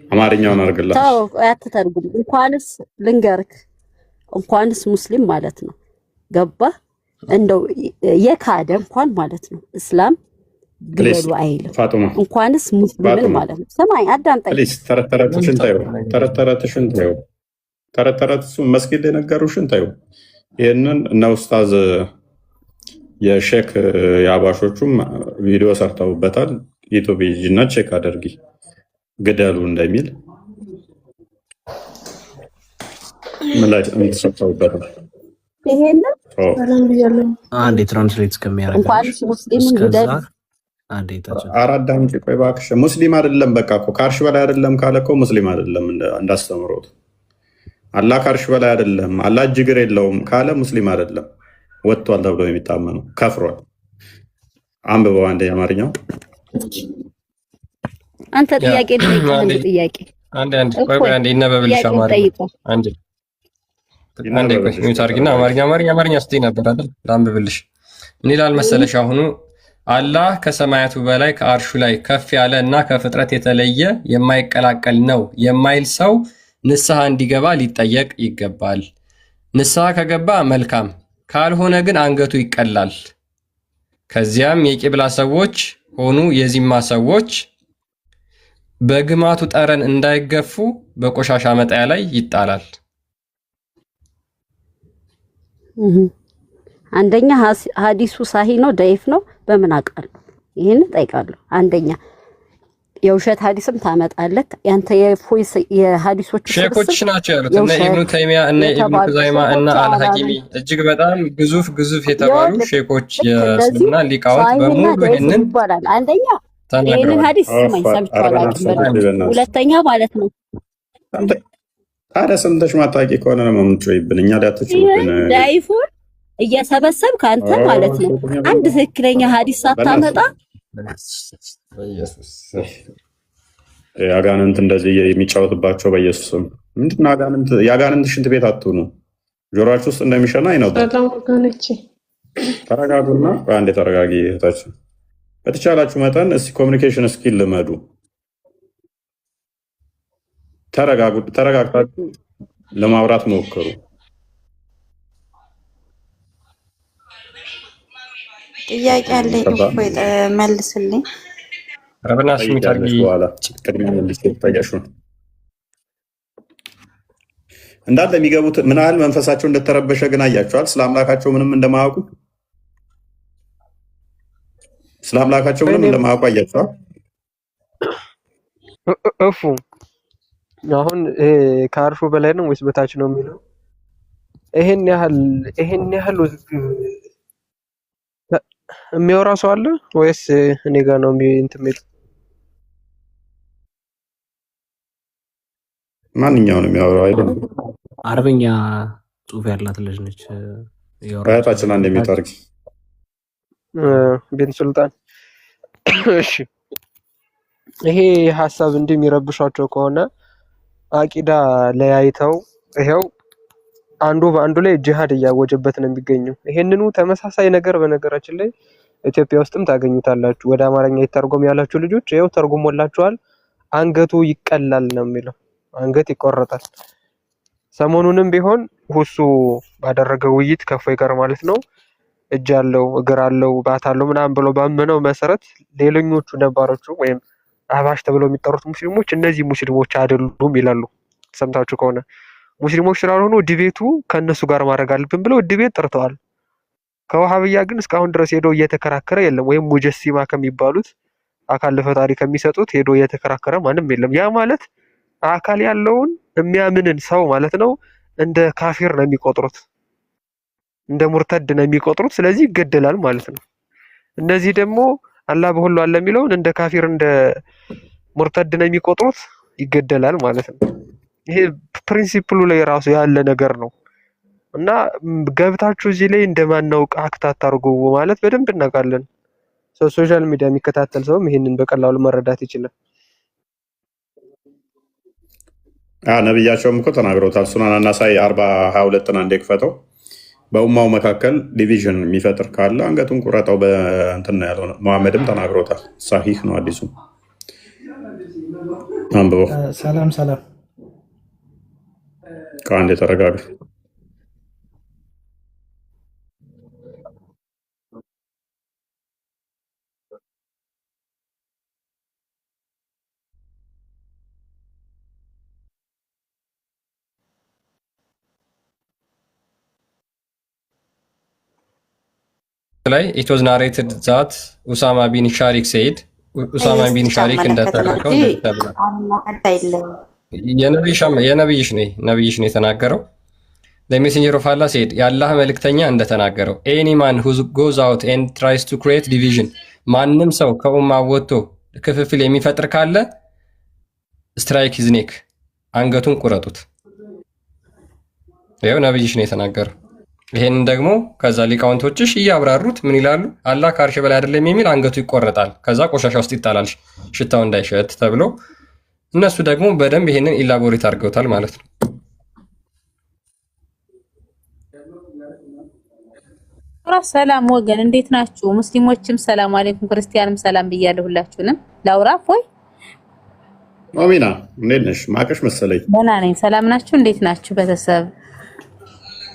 አማርኛውን አድርግላት። አትተርጉም። እንኳንስ ልንገርክ እንኳንስ ሙስሊም ማለት ነው ገባ እንደው የካደ እንኳን ማለት ነው እስላም ግደሉ አይልም። ፋጡማ እንኳንስ ሙስሊምን ማለት ነው። ስማኝ አዳምጠኝ። ፕሊዝ ተረተረትሽን ታዩ ተረተረትሽን መስጊድ የነገሩሽን ታዩ። ይህንን እነ ኡስታዝ የሼክ የአባሾቹም ቪዲዮ ሰርተውበታል። ዩቱብ እና ቼክ አድርጊ ግደሉ እንደሚል ምላጭ ተሰርተውበታል። ይሄንን አንዴ ትራንስሌት እስከሚያደርግ እንኳንስ ሙስሊምን ግደሉ አራዳም ቆይ እባክሽ ሙስሊም አይደለም። በቃ እኮ ከአርሽ በላይ አይደለም ካለ እኮ ሙስሊም አይደለም። እንዳስተምሮት አላህ ከአርሽ በላይ አይደለም፣ አላህ እጅግር የለውም ካለ ሙስሊም አይደለም። ወጥቷል ተብሎ የሚታመነው ከፍሯል። አንብበው አንዴ አማርኛው። አንተ ጥያቄ ጠይቅ። አንዴ ጥያቄ አንዴ ይነበብልሽ አማርኛ አንዴ ቆይ ሚዩት አድርጊና አማርኛ ስትይ ነበር አይደል? ላንብብልሽ። ምን ይላል መሰለሽ አሁኑ አላህ ከሰማያቱ በላይ ከአርሹ ላይ ከፍ ያለ እና ከፍጥረት የተለየ የማይቀላቀል ነው የማይል ሰው ንስሐ እንዲገባ ሊጠየቅ ይገባል። ንስሐ ከገባ መልካም፣ ካልሆነ ግን አንገቱ ይቀላል። ከዚያም የቂብላ ሰዎች ሆኑ የዚማ ሰዎች በግማቱ ጠረን እንዳይገፉ በቆሻሻ መጣያ ላይ ይጣላል። አንደኛ ሀዲሱ ሳሂ ነው ደይፍ ነው በምን አውቃለሁ? ይሄን ጠይቃለሁ። አንደኛ የውሸት ሀዲስም ታመጣለህ ያንተ የፎይስ የሀዲሶች ሼኮች ናቸው ያሉት እነ ኢብኑ ተይሚያ እነ ኢብኑ ኩዛይማ እና አልሐኪሚ እጅግ በጣም ግዙፍ የተባሉ ሼኮች የእስልምና ሊቃውንት በሙሉ ይሄንን ይባላል። አንደኛ ይሄንን ሀዲስ ስማኝ ሰምቻለሁ። ሁለተኛ ማለት ነው ታዲያ ሰምተሽ ማታውቂ ከሆነ ነው የምትጮይብን። እኛ ዳትጮይብን ዳይፉን እየሰበሰብክ አንተ ማለት ነው አንድ ትክክለኛ ሀዲስ ሳታመጣ አጋንንት እንደዚህ የሚጫወትባቸው በኢየሱስም ምንድነው? አጋንንት የአጋንንት ሽንት ቤት አትሁኑ። ጆሮአችሁ ውስጥ እንደሚሸና አይነው። ተረጋጉና አንዴ ተረጋጊ እህታችን። በተቻላችሁ መጠን እስቲ ኮሚኒኬሽን ስኪል ልመዱ። ተረጋግታችሁ ለማውራት ሞክሩ። ጥያቄ አለኝ እፎይ መልስልኝ። ረብናስ ሚታርጊ እንዳለ የሚገቡት ምን ያህል መንፈሳቸው እንደተረበሸ ግን አያቸዋል። ስለ አምላካቸው ምንም እንደማያውቁ አያቸዋል። እፉ አሁን ከአርሹ በላይ ነው ወይስ በታች ነው የሚለው ይሄን ያህል የሚያወራ ሰው አለ ወይስ እኔ ጋር ነው እንትን የሚለው? ማንኛው ነው የሚያወራው? አይደል አረበኛ ጽሑፍ ያላት ልጅ ነች። አያታችን አንድ የሚታርግ ቢን ሱልጣን። እሺ ይሄ ሀሳብ እንደሚረብሻቸው ከሆነ አቂዳ ለያይተው ይሄው አንዱ በአንዱ ላይ ጂሃድ እያወጀበት ነው የሚገኘው። ይሄንኑ ተመሳሳይ ነገር በነገራችን ላይ ኢትዮጵያ ውስጥም ታገኙታላችሁ። ወደ አማርኛ ይተርጎም ያላችሁ ልጆች ይሄው ተርጉሞላችኋል። አንገቱ ይቀላል ነው የሚለው፣ አንገት ይቆረጣል። ሰሞኑንም ቢሆን ሁሱ ባደረገው ውይይት ከፎይ ጋር ማለት ነው እጅ አለው እግር አለው ባት አለው ምናምን ብሎ ባመነው መሰረት ሌሎኞቹ ነባሮቹ ወይም አህባሽ ተብለው የሚጠሩት ሙስሊሞች እነዚህ ሙስሊሞች አይደሉም ይላሉ። ሰምታችሁ ከሆነ ሙስሊሞች ስላልሆኑ ዲቤቱ ከነሱ ጋር ማድረግ አለብን ብለው ዲቤት ጠርተዋል። ከወሃብያ ግን እስካሁን ድረስ ሄዶ እየተከራከረ የለም። ወይም ሙጀሲማ ከሚባሉት አካል ለፈጣሪ ከሚሰጡት ሄዶ እየተከራከረ ማንም የለም። ያ ማለት አካል ያለውን የሚያምንን ሰው ማለት ነው እንደ ካፊር ነው የሚቆጥሩት፣ እንደ ሙርተድ ነው የሚቆጥሩት። ስለዚህ ይገደላል ማለት ነው። እነዚህ ደግሞ አላህ በሁሉ አለ የሚለውን እንደ ካፊር እንደ ሙርተድ ነው የሚቆጥሩት፣ ይገደላል ማለት ነው። ይሄ ፕሪንሲፕሉ ላይ ራሱ ያለ ነገር ነው እና ገብታችሁ እዚህ ላይ እንደማናውቅ አክት አታርጉ ማለት በደንብ እናውቃለን። ሶሻል ሚዲያ የሚከታተል ሰውም ይሄንን በቀላሉ መረዳት ይችላል። ነብያቸውም እኮ ተናግረውታል። ሱናን አናሳይ 40:22 አንዴ ክፈተው። በኡማው መካከል ዲቪዥን የሚፈጥር ካለ አንገቱን ቁረጠው በእንትን ነው ያለው። መሐመድም ተናግረውታል። ሳሂህ ነው። አዲሱ አንብበው። ሰላም ከአንድ የተረጋጋ ላይ it was narrated that ኡሳማ ቢን ሻሪክ said ኡሳማ ቢን ሻሪክ እንደተናገረው የነብይሽ ነው የተናገረው። the messenger of Allah said የአላህ መልእክተኛ እንደተናገረው any man who goes out and tries to create division ማንም ሰው ከኡማ ወጥቶ ክፍፍል የሚፈጥር ካለ strike his neck አንገቱን ቁረጡት። ያው ነብይሽ ነው የተናገረው። ይሄንን ደግሞ ከዛ ሊቃውንቶችሽ እያብራሩት ምን ይላሉ? አላህ ከአርሽ በላይ አይደለም የሚል አንገቱ ይቆረጣል፣ ከዛ ቆሻሻ ውስጥ ይጣላል ሽታው እንዳይሸት ተብሎ እነሱ ደግሞ በደንብ ይሄንን ኢላቦሬት አድርገውታል ማለት ነው። ሰላም ወገን እንዴት ናችሁ? ሙስሊሞችም ሰላም አለይኩም፣ ክርስቲያንም ሰላም ብያለሁ ሁላችሁንም። ላውራ ወይ አሚና እንዴት ነሽ? ማቀሽ መሰለኝ። ደህና ነኝ። ሰላም ናችሁ? እንዴት ናችሁ ቤተሰብ?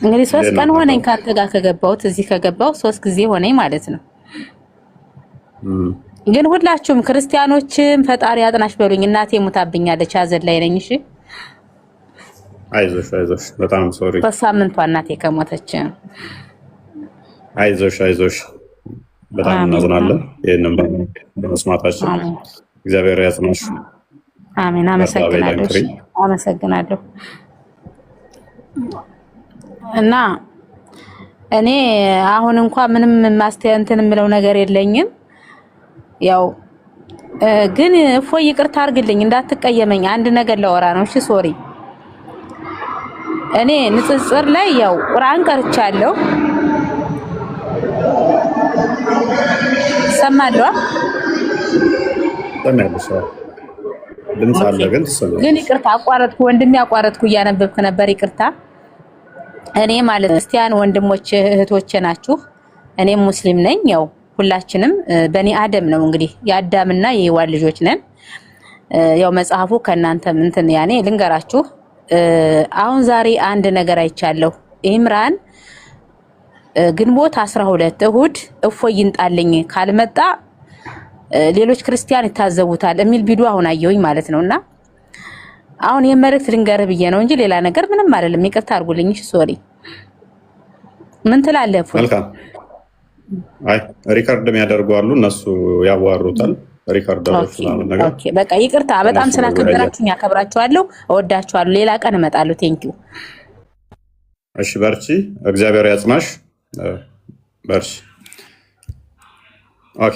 እንግዲህ 3 ቀን ሆነኝ ካንተ ጋር ከገባሁት እዚህ ከገባሁ 3 ጊዜ ሆነኝ ማለት ነው። ግን ሁላችሁም ክርስቲያኖችም ፈጣሪ አጥናሽ በሉኝ። እናቴ ሙታብኛለች፣ ሀዘን ላይ ነኝ። እሺ አይዞሽ በጣም ሶሪ። በሳምንቷ እናቴ ከሞተች። አይዞሽ በጣም እናዝናለን ይሄንን በመስማታችን። እግዚአብሔር ያጽናሽ። አሜን። አመሰግናለሁ። እና እኔ አሁን እንኳን ምንም ማስተያየትን የምለው ነገር የለኝም። ያው ግን እፎይ ይቅርታ አድርግልኝ እንዳትቀየመኝ፣ አንድ ነገር ላወራ ነው። እሺ ሶሪ። እኔ ንጽጽር ላይ ያው ቁርአን ቀርቻለሁ ሰማለሁ ግን ይቅርታ አቋረጥኩ፣ ወንድሜ አቋረጥኩ፣ እያነበብክ ነበር። ይቅርታ። እኔ ማለት ክርስቲያን ወንድሞች እህቶቼ ናችሁ፣ እኔም ሙስሊም ነኝ። ያው ሁላችንም በኒ አደም ነው እንግዲህ የአዳምና የሔዋን ልጆች ነን። ያው መጽሐፉ ከናንተ እንትን ያኔ ልንገራችሁ። አሁን ዛሬ አንድ ነገር አይቻለሁ። ኢምራን ግንቦት 12 እሁድ እፎይ ይንጣልኝ ካልመጣ ሌሎች ክርስቲያን ይታዘቡታል የሚል ቪዲዮ አሁን አየሁኝ ማለት ነውና አሁን የመልእክት ልንገርህ ብዬ ነው እንጂ ሌላ ነገር ምንም አይደለም። ይቅርታ አድርጉልኝ። እሺ ሶሪ። ምን ትላለህ እፎይ? መልካም። አይ ሪካርድ የሚያደርጉ አሉ፣ እነሱ ያዋሩታል ሪካርደሮች ማለት ነገር። ኦኬ በቃ ይቅርታ። በጣም ስላከበራችሁኝ ያከብራችኋለሁ፣ እወዳችኋለሁ። ሌላ ቀን እመጣለሁ። ቴንኪው። እሺ በርቺ፣ እግዚአብሔር ያጽናሽ። በርቺ። ኦኬ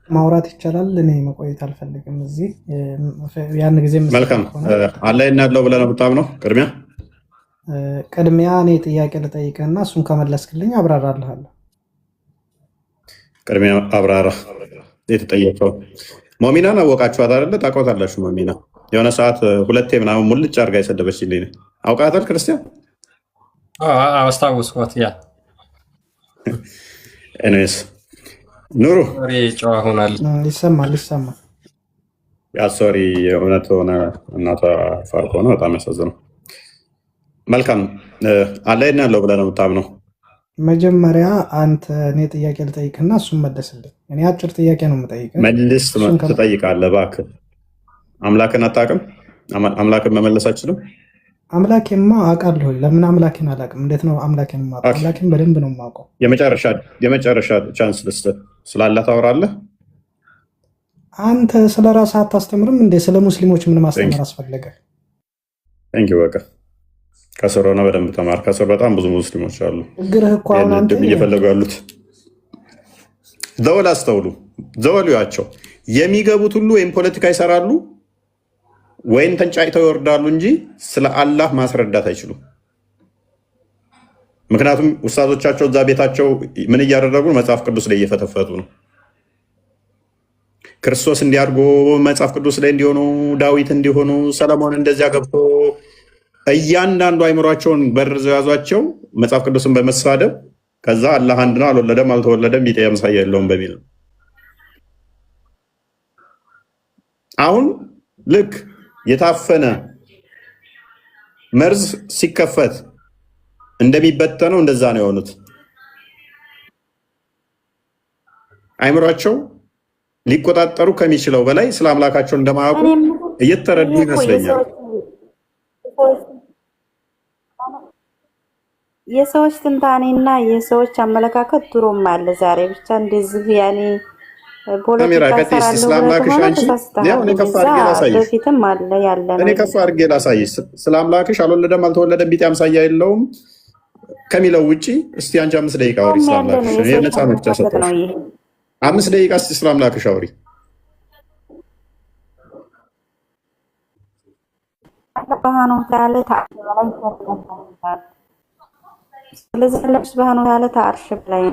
ማውራት ይቻላል። እኔ መቆየት አልፈልግም እዚህ ያን ጊዜ። መልካም አላህ ያለው ብለህ ነው የምታምነው? ቅድሚያ እኔ ጥያቄ ልጠይቅህና እሱን ከመለስክልኝ አብራራልሃለሁ። ቅድሚያ አብራራ። የተጠየቀው ሞሚናን አወቃችኋት አይደለ? ታውቃታላችሁ? ሞሚና የሆነ ሰዓት ሁለቴ ምናምን ሙልጭ አድርጋ የሰደበችልኝ ነው። አውቃታል? ክርስቲያን አስታውስኳት። ያ እኔስ ኑሩ ጨዋ ሆናል። ይሰማል። ያ ሶሪ የእውነት ሆነ እናቷ ፋርክ ሆነ። በጣም ያሳዝነው። መልካም አላህ ያለው ብለህ ነው የምታምነው? መጀመሪያ አንተ እኔ ጥያቄ ልጠይቅና እሱን መለስልኝ። እኔ አጭር ጥያቄ ነው የምጠይቅህ። መልስ ትጠይቃለህ። እባክህ አምላክን አታውቅም? አምላክን መመለስ አችልም? አምላኬማ አውቃለሁ። ለምን አምላኬን አላውቅም? እንዴት ነው አምላኬን የማውቀው? አምላኬን በደንብ ነው የማውቀው። የመጨረሻ ቻንስ ልስጥህ። ስላለ ታወራለህ? አንተ ስለ ራስህ አታስተምርም እንዴ? ስለ ሙስሊሞች ምን ማስተማር አስፈለገ? በቃ ከስር ሆነ በደንብ ተማር። ከስር በጣም ብዙ ሙስሊሞች አሉ እግርህ እኮ እየፈለጉ ያሉት። ዘወል አስተውሉ፣ ዘወሉ ያቸው የሚገቡት ሁሉ ወይም ፖለቲካ ይሰራሉ ወይም ተንጫጭተው ይወርዳሉ እንጂ ስለ አላህ ማስረዳት አይችሉም። ምክንያቱም ኡስታዞቻቸው እዛ ቤታቸው ምን እያደረጉ መጽሐፍ ቅዱስ ላይ እየፈተፈቱ ነው። ክርስቶስ እንዲያርጎ መጽሐፍ ቅዱስ ላይ እንዲሆኑ፣ ዳዊት እንዲሆኑ፣ ሰለሞን እንደዚያ ገብቶ እያንዳንዱ አይምሯቸውን በርዘው ያዟቸው መጽሐፍ ቅዱስን በመሳደብ ከዛ አላህ አንድ ነው፣ አልወለደም፣ አልተወለደም፣ ቢጤ አምሳያ የለውም በሚል ነው። አሁን ልክ የታፈነ መርዝ ሲከፈት እንደሚበተነው እንደዛ ነው የሆኑት። አይምሯቸው ሊቆጣጠሩ ከሚችለው በላይ ስለ አምላካቸው እንደማያውቁ እየተረዱ ይመስለኛል። የሰዎች ትንታኔና የሰዎች አመለካከት ድሮም አለ። ዛሬ ብቻ እንደዚህ ያኔ ፖለቲካ ሰራለሁ ስለአምላክሽ አንቺ ያው እኔ ከፍ አድርጌ ላሳይሽ። በፊትም አለ ያለ ነው። እኔ ከፍ አድርጌ ላሳይሽ። ስለአምላክሽ አልወለደም አልተወለደም ቢጤ አምሳያ የለውም ከሚለው ውጪ እስቲ አንቺ 5 ደቂቃ አውሪ ስለአምላክሽ። እኔ ነፃ መፍቻ ሰጠሽ። 5 ደቂቃ እስቲ ስለአምላክሽ አውሪ። ስብሃነ ወተዓላ ስለዚህ አላህ ስብሃነ ወተዓላ ተዓርሽ በላይ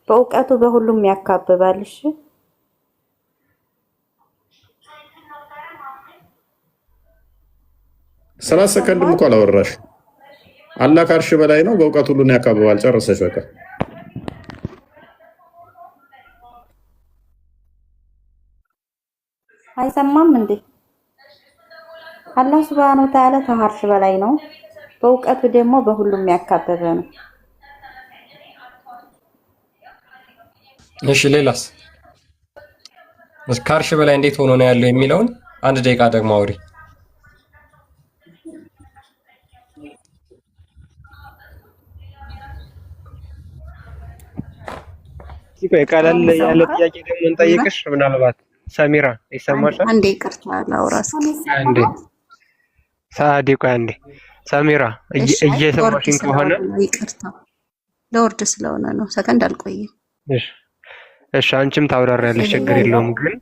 በእውቀቱ በሁሉም ያካብባል። እሺ 30 ሰከንድም እኮ አላወራሽ። አላህ ከዓርሽ በላይ ነው፣ በእውቀቱ ሁሉን ያካብባል። ጨረሰሽ በቃ። አይሰማም እንዴ? አላህ ሱብሃነሁ ወተዓላ ከዓርሽ በላይ ነው፣ በእውቀቱ ደግሞ በሁሉም ያካበበ ነው። እሺ ሌላስ? ከዓርሽ በላይ እንዴት ሆኖ ነው ያለው የሚለውን 1 ደቂቃ ደግሞ አውሪ። ቀለል ያለ ጥያቄ ደግሞ እንጠይቅሽ። ምናልባት ሰሚራ ይሰማሻል? አንዴ ይቅርታ ላውራስ። አንዴ ሳዲ ቆይ አንዴ ሰሚራ እየሰማሽኝ ከሆነ ይቅርታ ለወርድ ስለሆነ ነው። ሰከንድ አልቆይም። እሺ አንቺም ታብራሪያለሽ፣ ችግር የለውም። ግን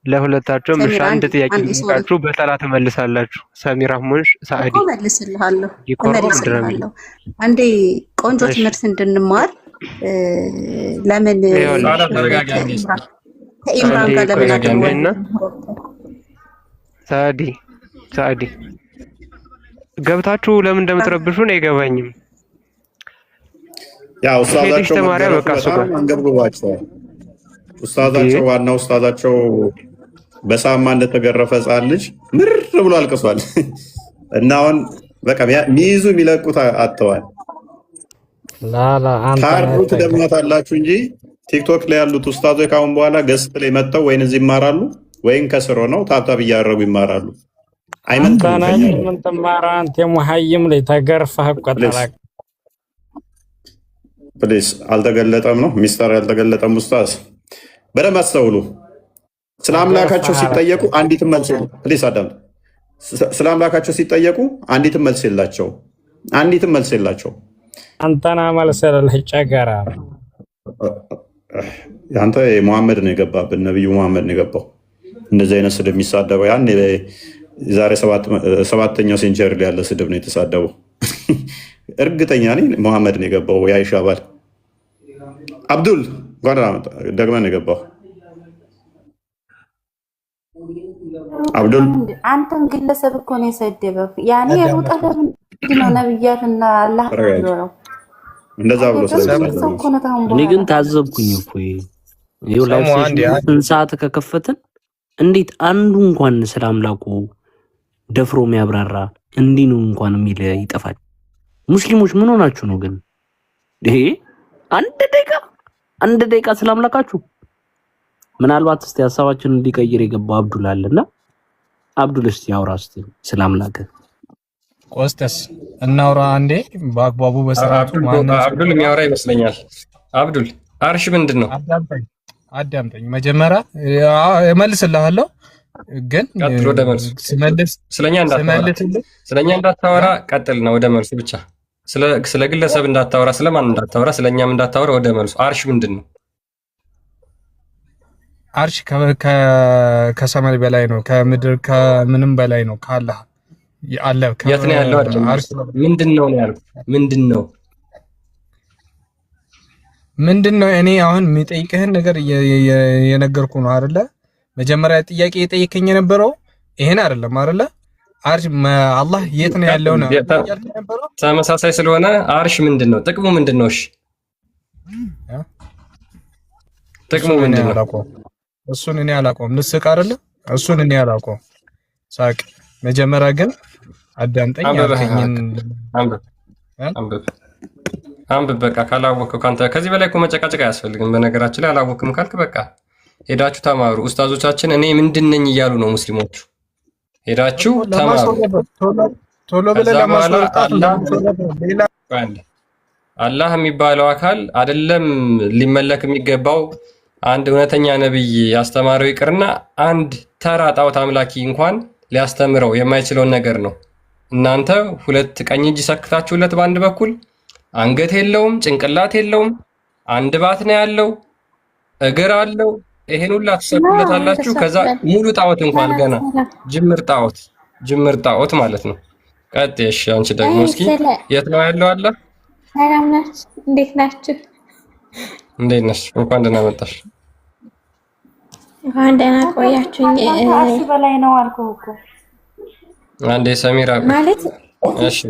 ለሁለታችሁም እሺ አንድ ጥያቄ ልጠይቃችሁ፣ በተራ ትመልሳላችሁ። ሰሚራ ሆንሽ ሳዲ እመልስልሃለሁ። አንዴ ቆንጆ ትምህርት እንድንማር ለምን ከኢምራን ጋር ለምን አደረገና ሳዲ ገብታችሁ ለምን እንደምትረብሹ ነው አይገባኝም። ያው ኡስታዛቸው ተማሪያ በቃ አንገብግቧቸዋል። ኡስታዛቸው ዋና ኡስታዛቸው በሳማ እንደተገረፈ ሕፃን ልጅ ምር ብሎ አልቅሷል። እና አሁን በቃ ሚይዙ የሚለቁት አጥተዋል። ታርዱ ትደግማታላችሁ እንጂ ቲክቶክ ላይ ያሉት ኡስታዞች ካሁን በኋላ ገስት ላይ መጥተው ወይን እዚህ ይማራሉ ወይን ከስሮ ነው ታብታብ እያደረጉ ይማራሉ። አይመጣም ምን ተማራ አንተ ሙሐይም ላይ ተገርፈህ ቆጠላቅ ፕሊስ። አልተገለጠም ነው ሚስጥር ያልተገለጠም ኡስታዝ በደንብ አስተውሉ። ስለ አምላካቸው ሲጠየቁ አንዲት መልስ ፕሊስ አዳምጡ። ስለ አምላካቸው ሲጠየቁ አንዲት መልስ የላቸው። አንተና መልስ ያለህ ጨገራ አንተ ሙሐመድ ነው የገባብን፣ ነብዩ ሙሐመድ ነው የገባው። እንደዚህ አይነት ስድብ የሚሳደበው ያን ዛሬ 7ኛው ሴንቸሪ ላይ ያለ ስድብ ነው የተሳደበው። እርግጠኛ ነኝ ሙሐመድ ነው የገባው። የአይሻ ባል አብዱል ጓዳ ደግመን ነው የገባው። አብዱል አንተን ግለሰብ እኮ ነው የሰደበው። ያኔ ሩጣ ለምንድን ነው ነብያትና አላህ ነው እንደዛ ብሎ እኔ ግን ታዘብኩኝ እኮ ይኸው ላይ ሰዓት ከከፈትን እንዴት አንዱ እንኳን ስለ አምላኩ ደፍሮ የሚያብራራ እንዲህ ነው እንኳን የሚል ይጠፋል። ሙስሊሞች ምን ሆናችሁ ነው ግን? ይሄ አንድ ደቂቃ ስለ አምላካችሁ ምናልባት እስቲ ሐሳባችንን እንዲቀይር የገባው አብዱል አለና አብዱል እስቲ ያውራ እስቲ ስለ አምላክ ቆስጠስ እናውራ አንዴ በአግባቡ በሰዓቱ። አብዱል የሚያወራ ይመስለኛል። አብዱል ዓርሽ ምንድን ነው? አዳምጠኝ መጀመሪያ እመልስልሃለሁ። ግን ወደ መልሱ ስለኛ እንዳታወራ ቀጥል ነው ወደ መልሱ ብቻ። ስለ ግለሰብ እንዳታወራ፣ ስለማን እንዳታወራ፣ ስለኛም እንዳታወራ ወደ መልሱ። ዓርሽ ምንድን ነው? ዓርሽ ከሰማይ በላይ ነው፣ ከምድር ከምንም በላይ ነው። ካላህ አለ የት ነው ያለው? ምንድን ነው ያልኩት? ምንድን ነው? እኔ አሁን የሚጠይቅህን ነገር የነገርኩ ነው አይደለ? መጀመሪያ ጥያቄ የጠየከኝ የነበረው ይሄን አይደለም አይደለ? ዓርሽ አላህ የት ነው ያለው ነው የነበረው። ተመሳሳይ ስለሆነ ዓርሽ ምንድን ነው? ጥቅሙ ምንድን ነው? እሺ ጥቅሙ ምንድን ነው? እሱን እኔ አላውቀውም። ልስቅ አይደለ? እሱን እኔ አላውቀውም። ሳቅ መጀመሪያ ግን አዳምጠኝ። ያልከኝን አንብብ በቃ። ካላወቅከው ካንተ ከዚህ በላይ እኮ መጨቃጨቅ አያስፈልግም። በነገራችን ላይ አላወቅም ካልክ በቃ ሄዳችሁ ተማሩ። ኡስታዞቻችን እኔ ምንድን ነኝ እያሉ ነው ሙስሊሞቹ። ሄዳችሁ ተማሩ። ቶሎ ብለህ ለማስወጣት ሌላ አላህ የሚባለው አካል አይደለም ሊመለክ የሚገባው አንድ እውነተኛ ነብይ ያስተማረው ይቅርና አንድ ተራ ጣዖት አምላኪ እንኳን ሊያስተምረው የማይችለውን ነገር ነው። እናንተ ሁለት ቀኝ እጅ ሰክታችሁለት በአንድ በኩል አንገት የለውም፣ ጭንቅላት የለውም፣ አንድ ባት ነው ያለው፣ እግር አለው። ይሄን ሁላ ትሰክቱለታላችሁ። ከዛ ሙሉ ጣዖት እንኳን ገና ጅምር ጣዖት ማለት ነው። ቀጥሽ አንቺ ደግሞ እስኪ የት ነው ያለው አላህ? ሰላም ናችሁ? እንዴት ናችሁ? እንዴት ነሽ? እንኳን ደህና መጣሽ። እንኳን ደህና ቆያችሁኝ። እሺ በላይ ነው አልኩህ እኮ አንዴ ሰሚራ ማለት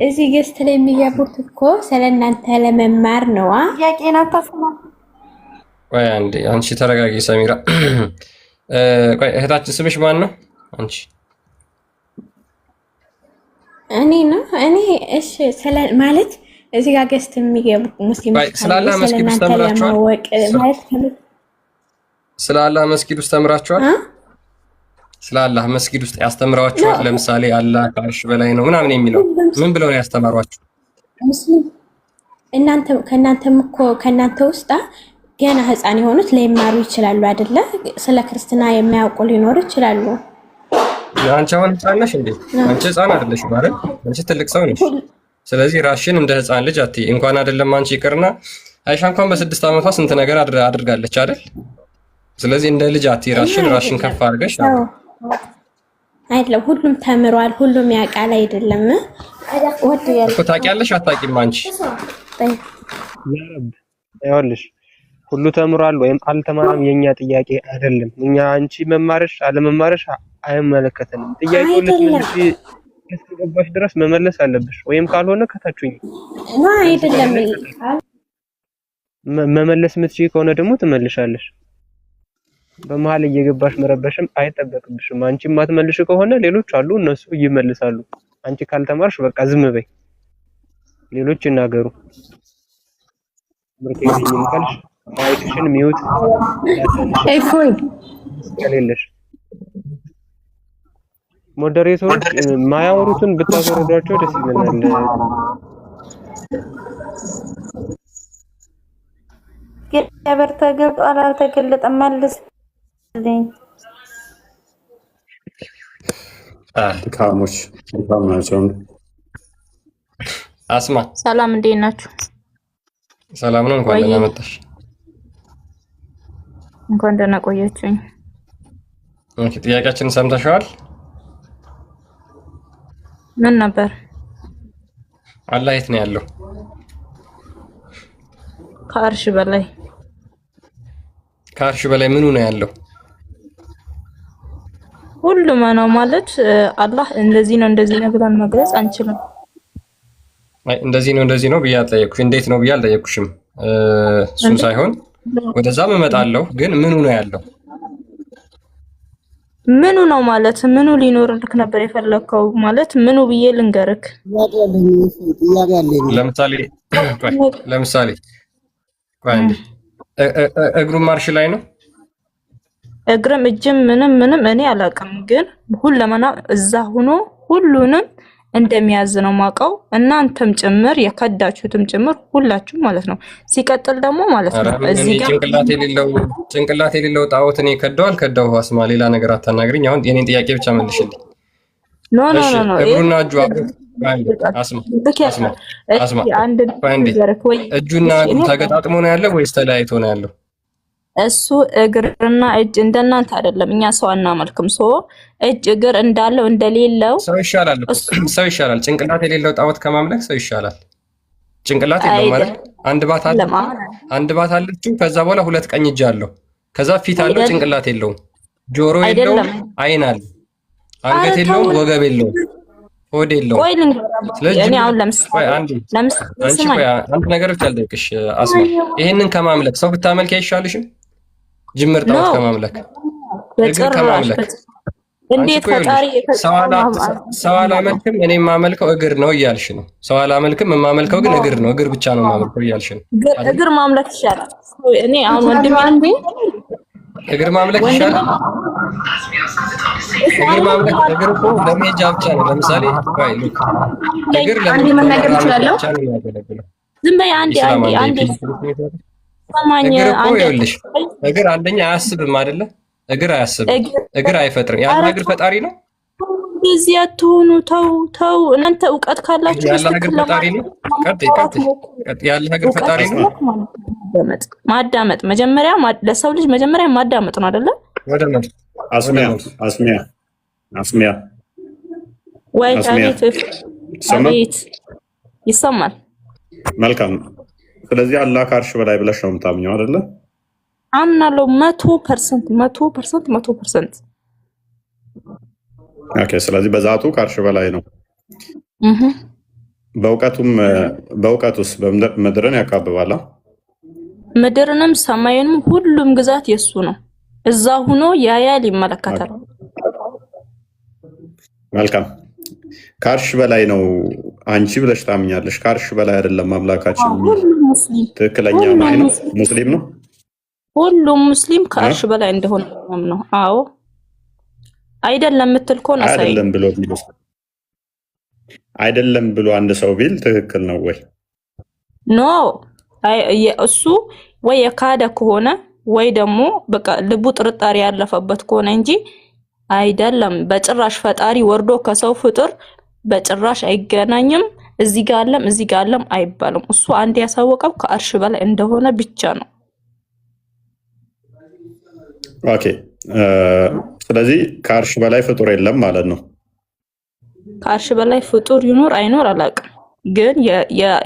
እዚህ ገስት ላይ የሚገቡት እኮ ስለናንተ ለመማር ነው። ጥያቄን አታስማ። ቆይ አንዴ አንቺ ተረጋጊ ሰሚራ። ቆይ እህታችን ስምሽ ማን ነው አንቺ? እኔ ነው እኔ። እሺ ማለት እዚህ ጋር ገስት የሚገቡ ሙስሊሞች ስላላ መስጊድ ውስጥ ተምራችኋል? ስላላ መስጊድ ውስጥ ተምራችኋል? ስላላ መስጊድ ውስጥ ያስተምራችኋል? ለምሳሌ አላህ ከአርሽ በላይ ነው ምናምን የሚለው ምን ብለው ነው ያስተማሯችሁ? ሙስሊም ከእናንተ ውስጥ ገና ህፃን የሆኑት ላይማሩ ይችላሉ አይደለ? ስለ ክርስትና የሚያውቁ ሊኖሩ ይችላሉ። አንቺ አሁን ህፃን ነሽ እንዴ? አንቺ ህፃን አይደለሽ ማለት አንቺ ትልቅ ሰው ነሽ። ስለዚህ ራስሽን እንደ ህፃን ልጅ አትይ። እንኳን አይደለም አንቺ ይቅርና አይሻ እንኳን በ6 ዓመቷ ስንት ነገር አድርጋለች አይደል? ስለዚህ እንደ ልጅ አትይ። ራስሽን ከፍ አድርገሽ አይደለም ሁሉም ተምሯል፣ ሁሉም ያውቃል አይደለም። ወድ ያልኩ ታውቂያለሽ አታውቂም አንቺ? ያረብ ይኸውልሽ ሁሉ ተምሯል ወይም አልተማረም የኛ ጥያቄ አይደለም። እኛ አንቺ መማርሽ አለመማርሽ አይመለከተንም። ጥያቄው ልትመልሺ እስከገባሽ ድረስ መመለስ አለብሽ፣ ወይም ካልሆነ ከታችሁኝ ነው አይደለም። መመለስ የምትችይ ከሆነ ደግሞ ትመልሻለሽ። በመሀል እየገባሽ መረበሽም አይጠበቅብሽም። አንቺ ማትመልሽ ከሆነ ሌሎች አሉ እነሱ ይመልሳሉ። አንቺ ካልተማርሽ በቃ ዝም በይ፣ ሌሎች ይናገሩ። ምርጥ ካልሽ ማይክሽን ሚውት ኤፎይ ከሌለሽ ሞዴሬተሮች ማያወሩትን ብታወርዷቸው ደስ ይለናል። ገበር ተገልጧል አልተገለጠም መልስልኝ። ድካሞች ድካም ናቸው። አስማ ሰላም እንዴት ናችሁ? ሰላም ነው። እንኳን ደህና መጣሽ። እንኳን ደህና ቆያችሁኝ። ኦኬ ጥያቄያችንን ሰምተሻል? ምን ነበር? አላህ የት ነው ያለው? ከአርሽ በላይ። ከአርሽ በላይ ምኑ ነው ያለው? ሁሉም ነው ማለት አላህ እንደዚህ ነው ብለን መግለጽ አንችልም። አይ እንደዚህ ነው ብዬ አልጠየቅኩሽ። እንዴት ነው ብዬ አልጠየቅኩሽም። እሱን ሳይሆን ወደዛም እመጣለሁ፣ ግን ምኑ ነው ያለው? ምኑ ነው ማለት ምኑ ሊኖርልክ ነበር የፈለከው ማለት ምኑ ብዬ ልንገርክ? ለምሳሌ እግሩም ማርሽ ላይ ነው፣ እግርም እጅም ምንም እኔ አላውቅም፣ ግን ሁሉም እዛ ሆኖ ሁሉንም እንደሚያዝ ነው ማውቀው። እናንተም ጭምር የከዳችሁትም ጭምር ሁላችሁ ማለት ነው። ሲቀጥል ደግሞ ማለት ነው እዚህ ጋር ጭንቅላት የሌለው ጣዖት እኔ ከዳው አስማ፣ ሌላ ነገር አታናግሪኝ። አሁን የኔን ጥያቄ ብቻ መልሽልኝ። ኖ እግሩና እጁ አስማ እጁና እግሩ ተገጣጥሞ ነው ያለው ወይስ ተለያይቶ ነው ያለው? እሱ እግርና እጅ እንደናንተ አይደለም። እኛ ሰው አናመልክም። እጅ እግር እንዳለው እንደሌለው ሰው ይሻላል። ጭንቅላት የሌለው ጣዖት ከማምለክ ሰው ይሻላል። ጭንቅላት የለው ማለት አንድ ባት አለችው። ከዛ በኋላ 2 ቀኝ እጅ አለው። ከዛ ፊት አለው፣ ጭንቅላት የለውም። ጆሮ የለውም፣ አይን አለው፣ አንገት የለውም፣ ወገብ የለውም፣ ሆድ የለውም። ስለዚህ እኔ አሁን ለምሳሌ አንድ ነገር ብቻ ልጠይቅሽ አስማ፣ ይሄንን ከማምለክ ሰው ብታመልክ አይሻልሽም? ጅምር ጣዖት ከማምለክ እግር ከማምለክ እንዴት ፈጣሪ ሰው አላመልክም እኔ የማመልከው እግር ነው እያልሽ ነው። ሰው አላመልክም የማመልከው ግን እግር ነው፣ እግር ብቻ ነው የማመልከው እያልሽ ነው። እግር ማምለክ ይሻላል። እኔ አሁን ወንድሜ አንዴ እግር ማምለክ ይሻላል። እሺ እግር ማምለክ እግር እኮ ለመሄጃ ብቻ ነው። ለምሳሌ ባይ ሉክ እግር አንዴ መናገር እችላለሁ? ብቻ ነው የሚያገለግለው። ዝም በይ አንዴ ሰማኝ። እግር እኮ ይኸውልሽ እግር አንደኛ አያስብም አይደለ? እግር አያስብም፣ እግር አይፈጥርም። ያለ እግር ፈጣሪ ነው። እንደዚህ አትሆኑ። ተው እናንተ እውቀት ካላችሁ ያለ እግር ፈጣሪ ነው። ያለ እግር ፈጣሪ ነው። ማዳመጥ መጀመሪያ ለሰው ልጅ መጀመሪያ ማዳመጥ ነው አይደለ? ወደ ነው አስሚያ ወይ አቤት ይሰማል። መልካም። ስለዚህ አላህ ከአርሽ በላይ ብለሽ ነው የምታምኘው አይደለ? አምናለሁ 100%። ኦኬ። ስለዚህ በዛቱ ከአርሽ በላይ ነው። በእውቀቱስ ምድርን ያካብባል። ምድርንም ሰማይንም ሁሉም ግዛት የሱ ነው። እዛ ሆኖ ያያል፣ ይመለከታል። መልካም። ከአርሽ በላይ ነው አንቺ ብለሽ ታምኛለሽ። ከአርሽ በላይ አይደለም አምላካችን። ትክክለኛ ሙስሊም ነው። ሁሉም ሙስሊም ከአርሽ በላይ እንደሆነ ነው። አዎ አይደለም የምትል ከሆነ አይደለም ብሎ አንድ ሰው ቢል ትክክል ነው ወይ? ኖ እሱ ወይ የካደ ከሆነ ወይ ደግሞ በቃ ልቡ ጥርጣሬ ያለፈበት ከሆነ እንጂ አይደለም በጭራሽ። ፈጣሪ ወርዶ ከሰው ፍጡር በጭራሽ አይገናኝም። እዚህ ጋር አለም አይባልም። እሱ አንድ ያሳወቀው ከአርሽ በላይ እንደሆነ ብቻ ነው። ኦኬ። ስለዚህ ከአርሽ በላይ ፍጡር የለም ማለት ነው። ከአርሽ በላይ ፍጡር ይኖር አይኖር አላውቅም፣ ግን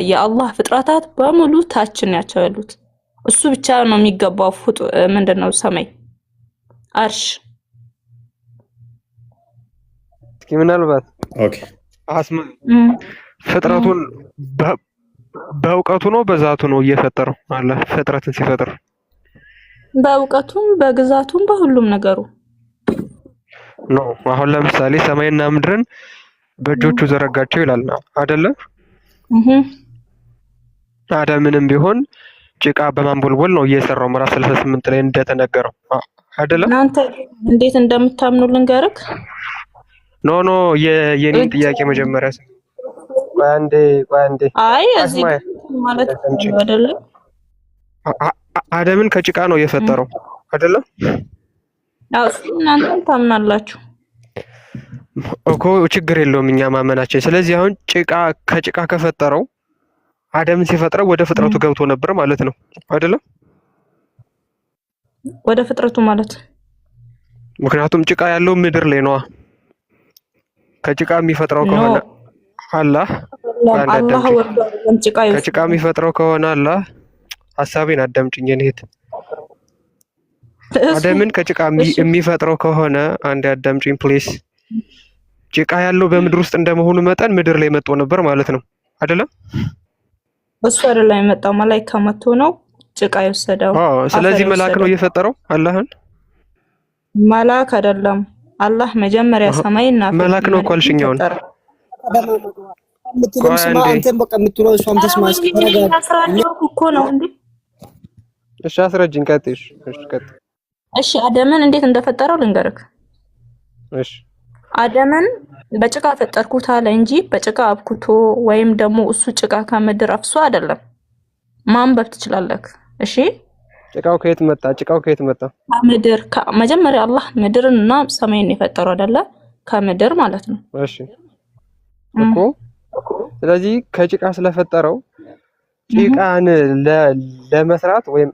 የአላህ ፍጥረታት በሙሉ ታችን ናቸው ያሉት። እሱ ብቻ ነው የሚገባው ምንድነው ሰማይ አርሽ። እስኪ ምናልባት ኦኬ አስማ ፍጥረቱን በእውቀቱ ነው በዛቱ ነው እየፈጠረው አለ ፍጥረትን ሲፈጥር? በእውቀቱም በግዛቱም በሁሉም ነገሩ ነው። አሁን ለምሳሌ ሰማይና ምድርን በእጆቹ ዘረጋቸው ይላል አይደለ? አዳምንም ቢሆን ጭቃ በማንቦልቦል ነው እየሰራው ምዕራፍ 68 ላይ እንደተነገረው አይደለ? እናንተ እንዴት እንደምታምኑ ልንገርክ። ኖ የኔን ጥያቄ መጀመሪያ አንዴ አይ እዚህ ማለት አይደለ? አዳምን ከጭቃ ነው የፈጠረው አይደለ? አዎ እናንተ ታምናላችሁ እኮ ችግር የለውም እኛ ማመናችን። ስለዚህ አሁን ከጭቃ ከፈጠረው አዳምን ሲፈጥረው ወደ ፍጥረቱ ገብቶ ነበር ማለት ነው አይደለ? ወደ ፍጥረቱ ማለት ምክንያቱም ጭቃ ያለው ምድር ላይ ነው። ከጭቃ የሚፈጥረው ከሆነ አላህ ከጭቃ የሚፈጥረው ከሆነ አላህ ሐሳቤን አዳምጪኝ። እኔት አዳምን ከጭቃ የሚፈጥረው ከሆነ አንዴ አዳምጪኝ ፕሊስ። ጭቃ ያለው በምድር ውስጥ እንደመሆኑ መጠን ምድር ላይ መጥቶ ነበር ማለት ነው አይደለም? እሱ አይደለም የመጣው መላእክት መጥቶ ነው ጭቃ የወሰደው። ስለዚህ መልአክ ነው እየፈጠረው አላህን? መልአክ አይደለም። አላህ መጀመሪያ ሰማይና መልአክ ነው እኮ አልሽኛውን አንተም በቃ የምትለው እሷም ተስማስ እኮ ነው እንዴ? እሺ አስረጅኝ። ቀጥሽ። እሺ አዳምን እንዴት እንደፈጠረው ልንገርክ። እሺ አዳምን በጭቃ ፈጠርኩት አለ እንጂ በጭቃ አብኩቶ ወይም ደግሞ እሱ ጭቃ ከምድር አፍሶ አይደለም። ማንበብ ትችላለህ። እሺ ጭቃው ከየት መጣ? ከምድር። መጀመሪያ አላህ ምድርንና ሰማይን የፈጠረው አይደለ? ከምድር ማለት ነው። እሺ እኮ ስለዚህ ከጭቃ ስለፈጠረው ጭቃን ለመስራት ወይም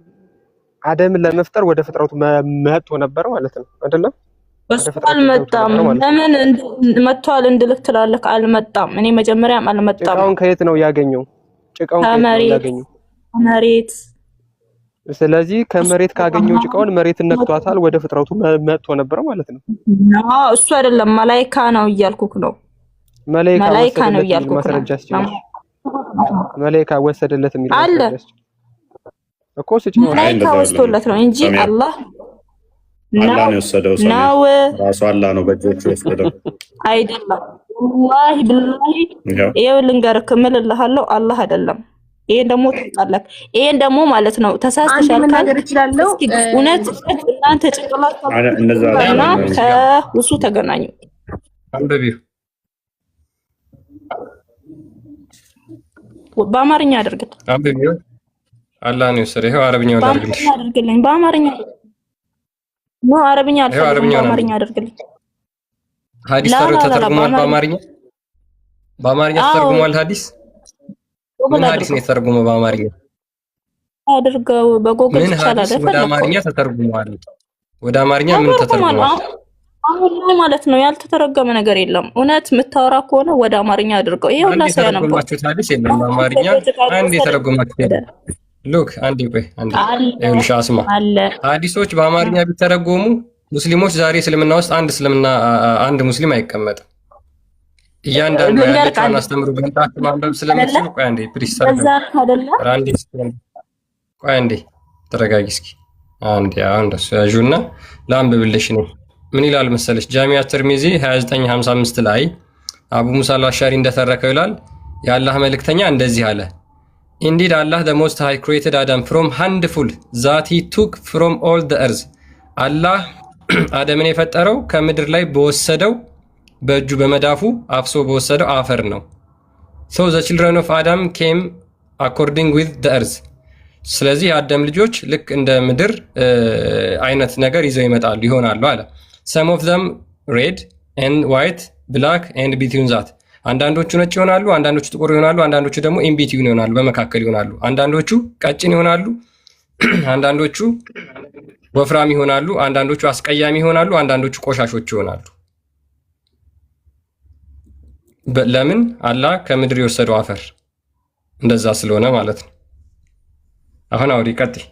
አዳምን ለመፍጠር ወደ ፍጥረቱ መጥቶ ነበር ማለት ነው አይደለም? እሱ አልመጣም። ለምን መጥቷል እንድልክ ትላለህ? አልመጣም። እኔ መጀመሪያም አልመጣም። ጭቃውን ከየት ነው ያገኘው? ከመሬት። ስለዚህ ከመሬት ካገኘው ጭቃውን መሬትን ነክቷታል፣ ወደ ፍጥረቱ መጥቶ ነበር ማለት ነው። እሱ አይደለም መላእክት ነው እያልኩክ ነው። መላእክት ነው እያልኩክ ነው። መላእክት ወሰደለት የሚል ማስረጃ እኮ ስጭኝ። መላእክት ወስዶለት ነው እንጂ አላህ ነው የወሰደው። ነው ራሱ አላህ ነው በእጆቹ የወሰደው አይደለም። ወላሂ ብላሂ ይኸው ልንገርክ እምልልሃለሁ አላህ አይደለም ይሄን ደግሞ ታውቃለህ። ይሄን ደግሞ ማለት ነው ተሳስተሻል ካል እስኪ እውነት እናንተ ጭንቅላት እና ከውሱ ተገናኙ። አንብቢው በአማርኛ አድርግልኝ። አንብቢው አላህ ነው የወሰደው። ይሄው አረብኛውን አድርግልኝ። በአማርኛ ነው አረብኛ አልፈልግም። በአማርኛ አድርግልኝ። ሐዲስ ተተርጉሟል በአማርኛ ተተርጉሟል። ሐዲስ ምን ሐዲስ ነው የተተረጎመው በአማርኛ? አድርገው በጎግል ይቻላል። ወደ አማርኛ ተተርጉሟል። ወደ አማርኛ ምን ተተርጉሟል? አሁን ላይ ማለት ነው ያልተተረጎመ ነገር የለም። እውነት የምታወራ ከሆነ ወደ አማርኛ አድርገው። ይሄ ሁላ ሰው ያነበው ሐዲስ የለም በአማርኛ አንድ የተረጎማችሁ የለም። ሉክ አንዴ ቆይ አንዴ ይኸውልሽ አስማ ሐዲሶች በአማርኛ ቢተረጎሙ ሙስሊሞች ዛሬ እስልምና ውስጥ አንድ ሙስሊም አይቀመጥም። እያንዳንዱ ያለውን አስተምሩ ገንጣት ማንበብ ስለምትችል ቆይ አንዴ ፕሊስ ቆይ አንዴ ተረጋጊ እስኪ አንዴ እንደሱ ያዡና ላንብብልሽ ነው። ምን ይላል መሰለሽ ጃሚዓ ተርሚዚ 2955 ላይ አቡ ሙሳ አልአሻሪ እንደተረከው ይላል የአላህ መልእክተኛ እንደዚህ አለ Indeed Allah the most high created Adam from handful that he took from all the earth አላህ አደምን የፈጠረው ከምድር ላይ በወሰደው በእጁ በመዳፉ አፍሶ በወሰደው አፈር ነው። So the children of Adam came according with the earth ስለዚህ የአደም ልጆች ልክ እንደ ምድር አይነት ነገር ይዘው ይሆናሉ አለ። Some of them red and white black and between that አንዳንዶቹ ነጭ ይሆናሉ፣ አንዳንዶቹ ጥቁር ይሆናሉ፣ አንዳንዶቹ ደግሞ ኢን ቢትዊን ይሆናሉ፣ በመካከል ይሆናሉ። አንዳንዶቹ ቀጭን ይሆናሉ፣ አንዳንዶቹ ወፍራም ይሆናሉ፣ አንዳንዶቹ አስቀያሚ ይሆናሉ፣ አንዳንዶቹ ቆሻሾች ይሆናሉ። ለምን? አላህ ከምድር የወሰደው አፈር እንደዛ ስለሆነ ማለት ነው። አሁን አውሪ ቀጥይ።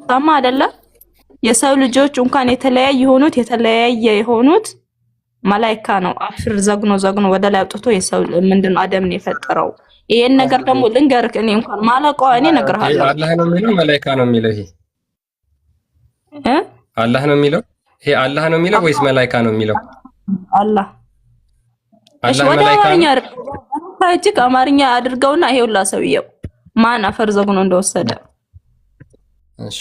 ታማ አይደለ? የሰው ልጆች እንኳን የተለያየ የሆኑት መላእክት ነው። አፍር ዘግኖ ወደ ላይ አውጥቶ የሰው ምንድነው አደምን የፈጠረው። ይሄን ነገር ደግሞ ልንገርክ እኔ እንኳን ማለቀው እኔ እነግርሃለሁ። አላህ ነው የሚለው መላእክት ነው የሚለው? ይሄ አላህ ነው የሚለው? ይሄ አላህ ነው የሚለው ወይስ መላእክት ነው የሚለው? አላህ አማርኛ አድርገውና ይሄውላ ሰውየው ማን አፈር ዘግኖ እንደወሰደ እሺ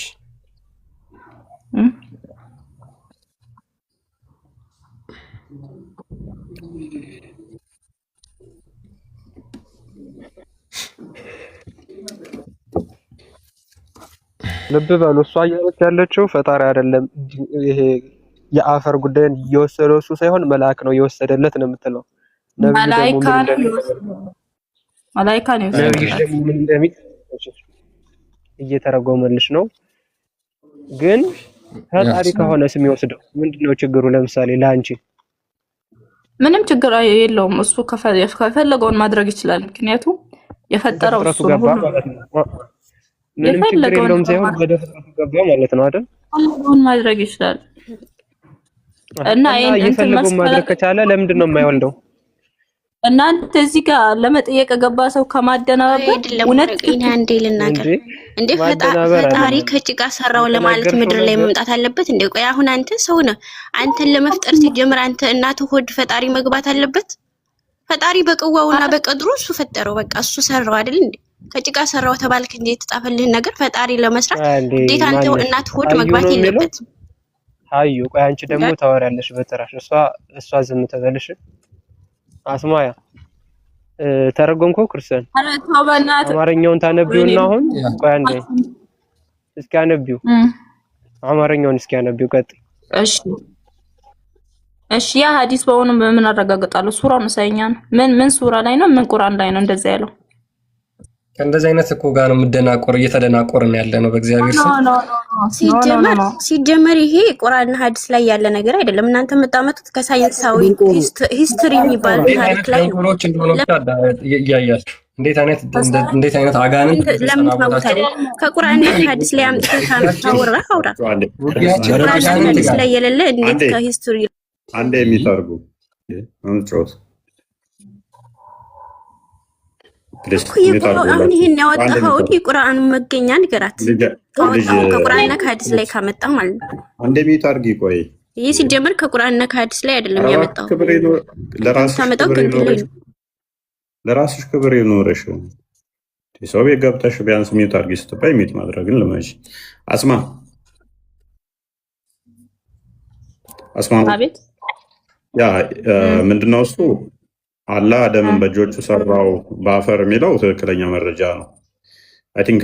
ልብ በሉ እሷ እያለች ያለችው ፈጣሪ አይደለም ይሄ የአፈር ጉዳይን እየወሰደው እሱ ሳይሆን መልአክ ነው የወሰደለት ነው የምትለው። መላእክት ነው ምን እንደሚል እየተረጎመልሽ ነው። ግን ፈጣሪ ከሆነ ስም ይወስደው ምንድነው ችግሩ? ለምሳሌ ላንቺ ምንም ችግር የለውም። እሱ ከፈለገውን ማድረግ ይችላል። ምክንያቱም የፈጠረው እሱ ነው። ምንም ችግር የለውም ሳይሆን ወደ ፍጥረቱ ገባ ማለት ነው አይደል? ፈለገውን ማድረግ ይችላል። እና የፈለገውን ማድረግ ከቻለ ለምንድን ነው የማይወልደው? እናንተ እዚህ ጋር ለመጠየቅ ገባ ሰው ከማደናበብ እውነት አንዴ ልናገር እንዴ ፈጣሪ ከጭቃ ሰራው ለማለት ምድር ላይ መምጣት አለበት እንዴ? ቆይ አሁን አንተ ሰው ነህ። አንተን ለመፍጠር ሲጀምር አንተ እናቱ ሆድ ፈጣሪ መግባት አለበት? ፈጣሪ በቅዋውና በቀድሩ እሱ ፈጠረው፣ በቃ እሱ ሰራው አይደል እንዴ? ከጭቃ ሰራው ተባልክ እንዴ? የተጻፈልህን ነገር ፈጣሪ ለመስራት እንዴት አንተ እናቱ ሆድ መግባት የለበት? አዩ ቆይ አንቺ ደግሞ ታወራለሽ በተራሽ። እሷ ዝም ተበልሽ። አስማያ ተረጎምከው ክርስቲያን አማርኛውን ታነቢውና አሁን ቆይ አንዴ እስኪ አነቢው አማርኛውን እስኪ አነቢው ቀጥይ። እሺ ያ ሐዲስ በሆነ በምን አረጋግጣለሁ? ሱራው መሳይኛ ነው። ምን ሱራ ላይ ነው? ምን ቁርአን ላይ ነው እንደዛ ያለው? ከእንደዚህ አይነት እኮ ጋር ነው እየተደናቆርን ያለ ነው በእግዚአብሔር ስም። ሲጀመር ይሄ ቁርአንና ሐዲስ ላይ ያለ ነገር አይደለም። እናንተ የምታመጡት ከሳይንሳዊ ሂስትሪ የሚባል ታሪክ ላይ ነው። እያያችሁ እንዴት አይነት አጋንንት ከቁርአንና ሐዲስ ላይ አምጥተህ ታወራ አውራ። ቁርአንና ሐዲስ ላይ የሌለ እንዴት ከሂስትሪ አንዴ የሚተርጉ አንጾት አሁን ይሄን ያወጣኸው የቁርአኑ መገኛ ንገራት። ከቁርአንና ከሐዲስ ላይ ካመጣ ማለት ነው። አንዴ የሚተርጊ ቆይ ይሄ ሲጀመር ከቁርአንና ከሐዲስ ላይ አይደለም ያመጣው። ለራስሽ ክብር ይኖርሽ። ሰው ቤት ገብተሽ ቢያንስ ሚዩት አድርጊ ስትባይ ሚዩት ማድረግን ልመጂ። አስማ አቤት ያ ምንድነው እሱ አላህ አደምን በእጆቹ ሰራው በአፈር የሚለው ትክክለኛ መረጃ ነው። አይ ቲንክ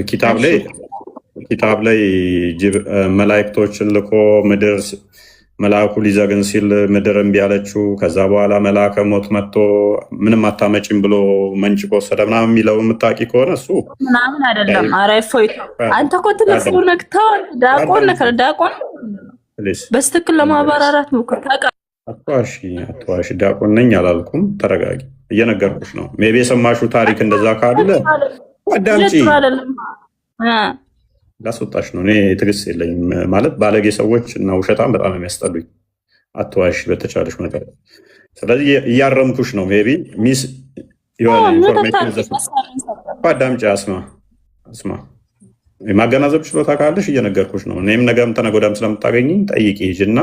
ኪታብ ላይ መላእክቶችን ልኮ ምድር መልአኩ ሊዘግን ሲል ምድር እምቢ አለችው። ከዛ በኋላ መልአከ ሞት መጥቶ ምንም አታመጪም ብሎ መንጭቆ ወሰደ ምናምን የሚለው የምታውቂ ከሆነ እሱ ምናምን አይደለም። ኧረ እፎይ አንተ እኮ ትልቅ ሰው ነህ። ዳቆን ነህ። ዳቆን በስትክክል ለማብራራት ሞክር። አትዋሺ። ዳቆን ነኝ አላልኩም። ተረጋጊ። እየነገርኩሽ ነው። ሜቢ የሰማሽው ታሪክ እንደዛ ካለ አዳምጪ። ላስወጣሽ ነው። እኔ ትዕግስት የለኝም ማለት ባለጌ ሰዎች እና ውሸታም በጣም የሚያስጠሉኝ። አትዋሽ በተቻለሽ መጠን። ስለዚህ እያረምኩሽ ነው። ሜቢ ሚስ የሆነ ኢንፎርሜሽን አዳምጪ። አስማ የማገናዘብ ችሎታ ካለሽ እየነገርኩሽ ነው። እኔም ነገም ተነገ ወዲያም ስለምታገኝ ጠይቂ ሂጂና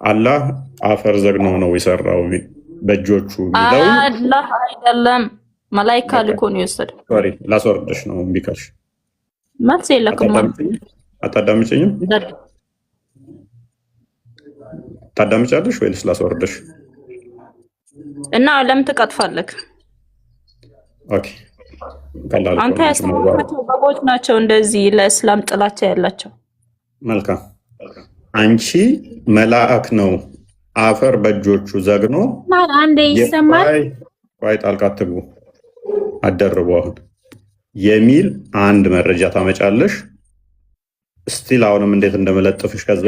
አላህ አፈር ዘግኖ ነው የሰራው በእጆቹ የሚለው አላህ አይደለም መላኢካ ልኮ ነው የወሰደው። ሶሪ ላስወርድሽ ነው እምቢ ካልሽ መልስ የለኩም። አታዳምጪኝም? ታዳምጫለሽ ወይስ ላስወርድሽ? እና ለምን ትቀጥፋለህ? ኦኬ አንተ ያስተማርካቸው በጎች ናቸው እንደዚህ ለእስላም ጥላቻ ያላቸው። መልካም አንቺ መልአክ ነው አፈር በእጆቹ ዘግኖ አንዴ ይሰማል። ቆይ ጣልቃ አትግቡ አደርቡ አሁን የሚል አንድ መረጃ ታመጫለሽ። ስቲል አሁንም እንዴት እንደመለጥፍሽ ከዛ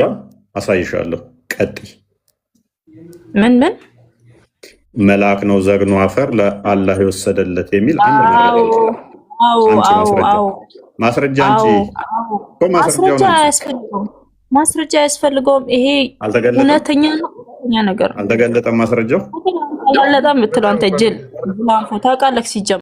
አሳይሻለሁ። ቀጥይ። ምን መልአክ ነው ዘግኖ አፈር ለአላህ የወሰደለት የሚል አንድ ማስረጃ አንቺ ማስረጃ አያስፈልገውም። ይሄ እውነተኛ ነገር አልተገለጠም። ማስረጃው አልተገለጠም የምትለው አንተ ጅል ታውቃለህ ሲጀምር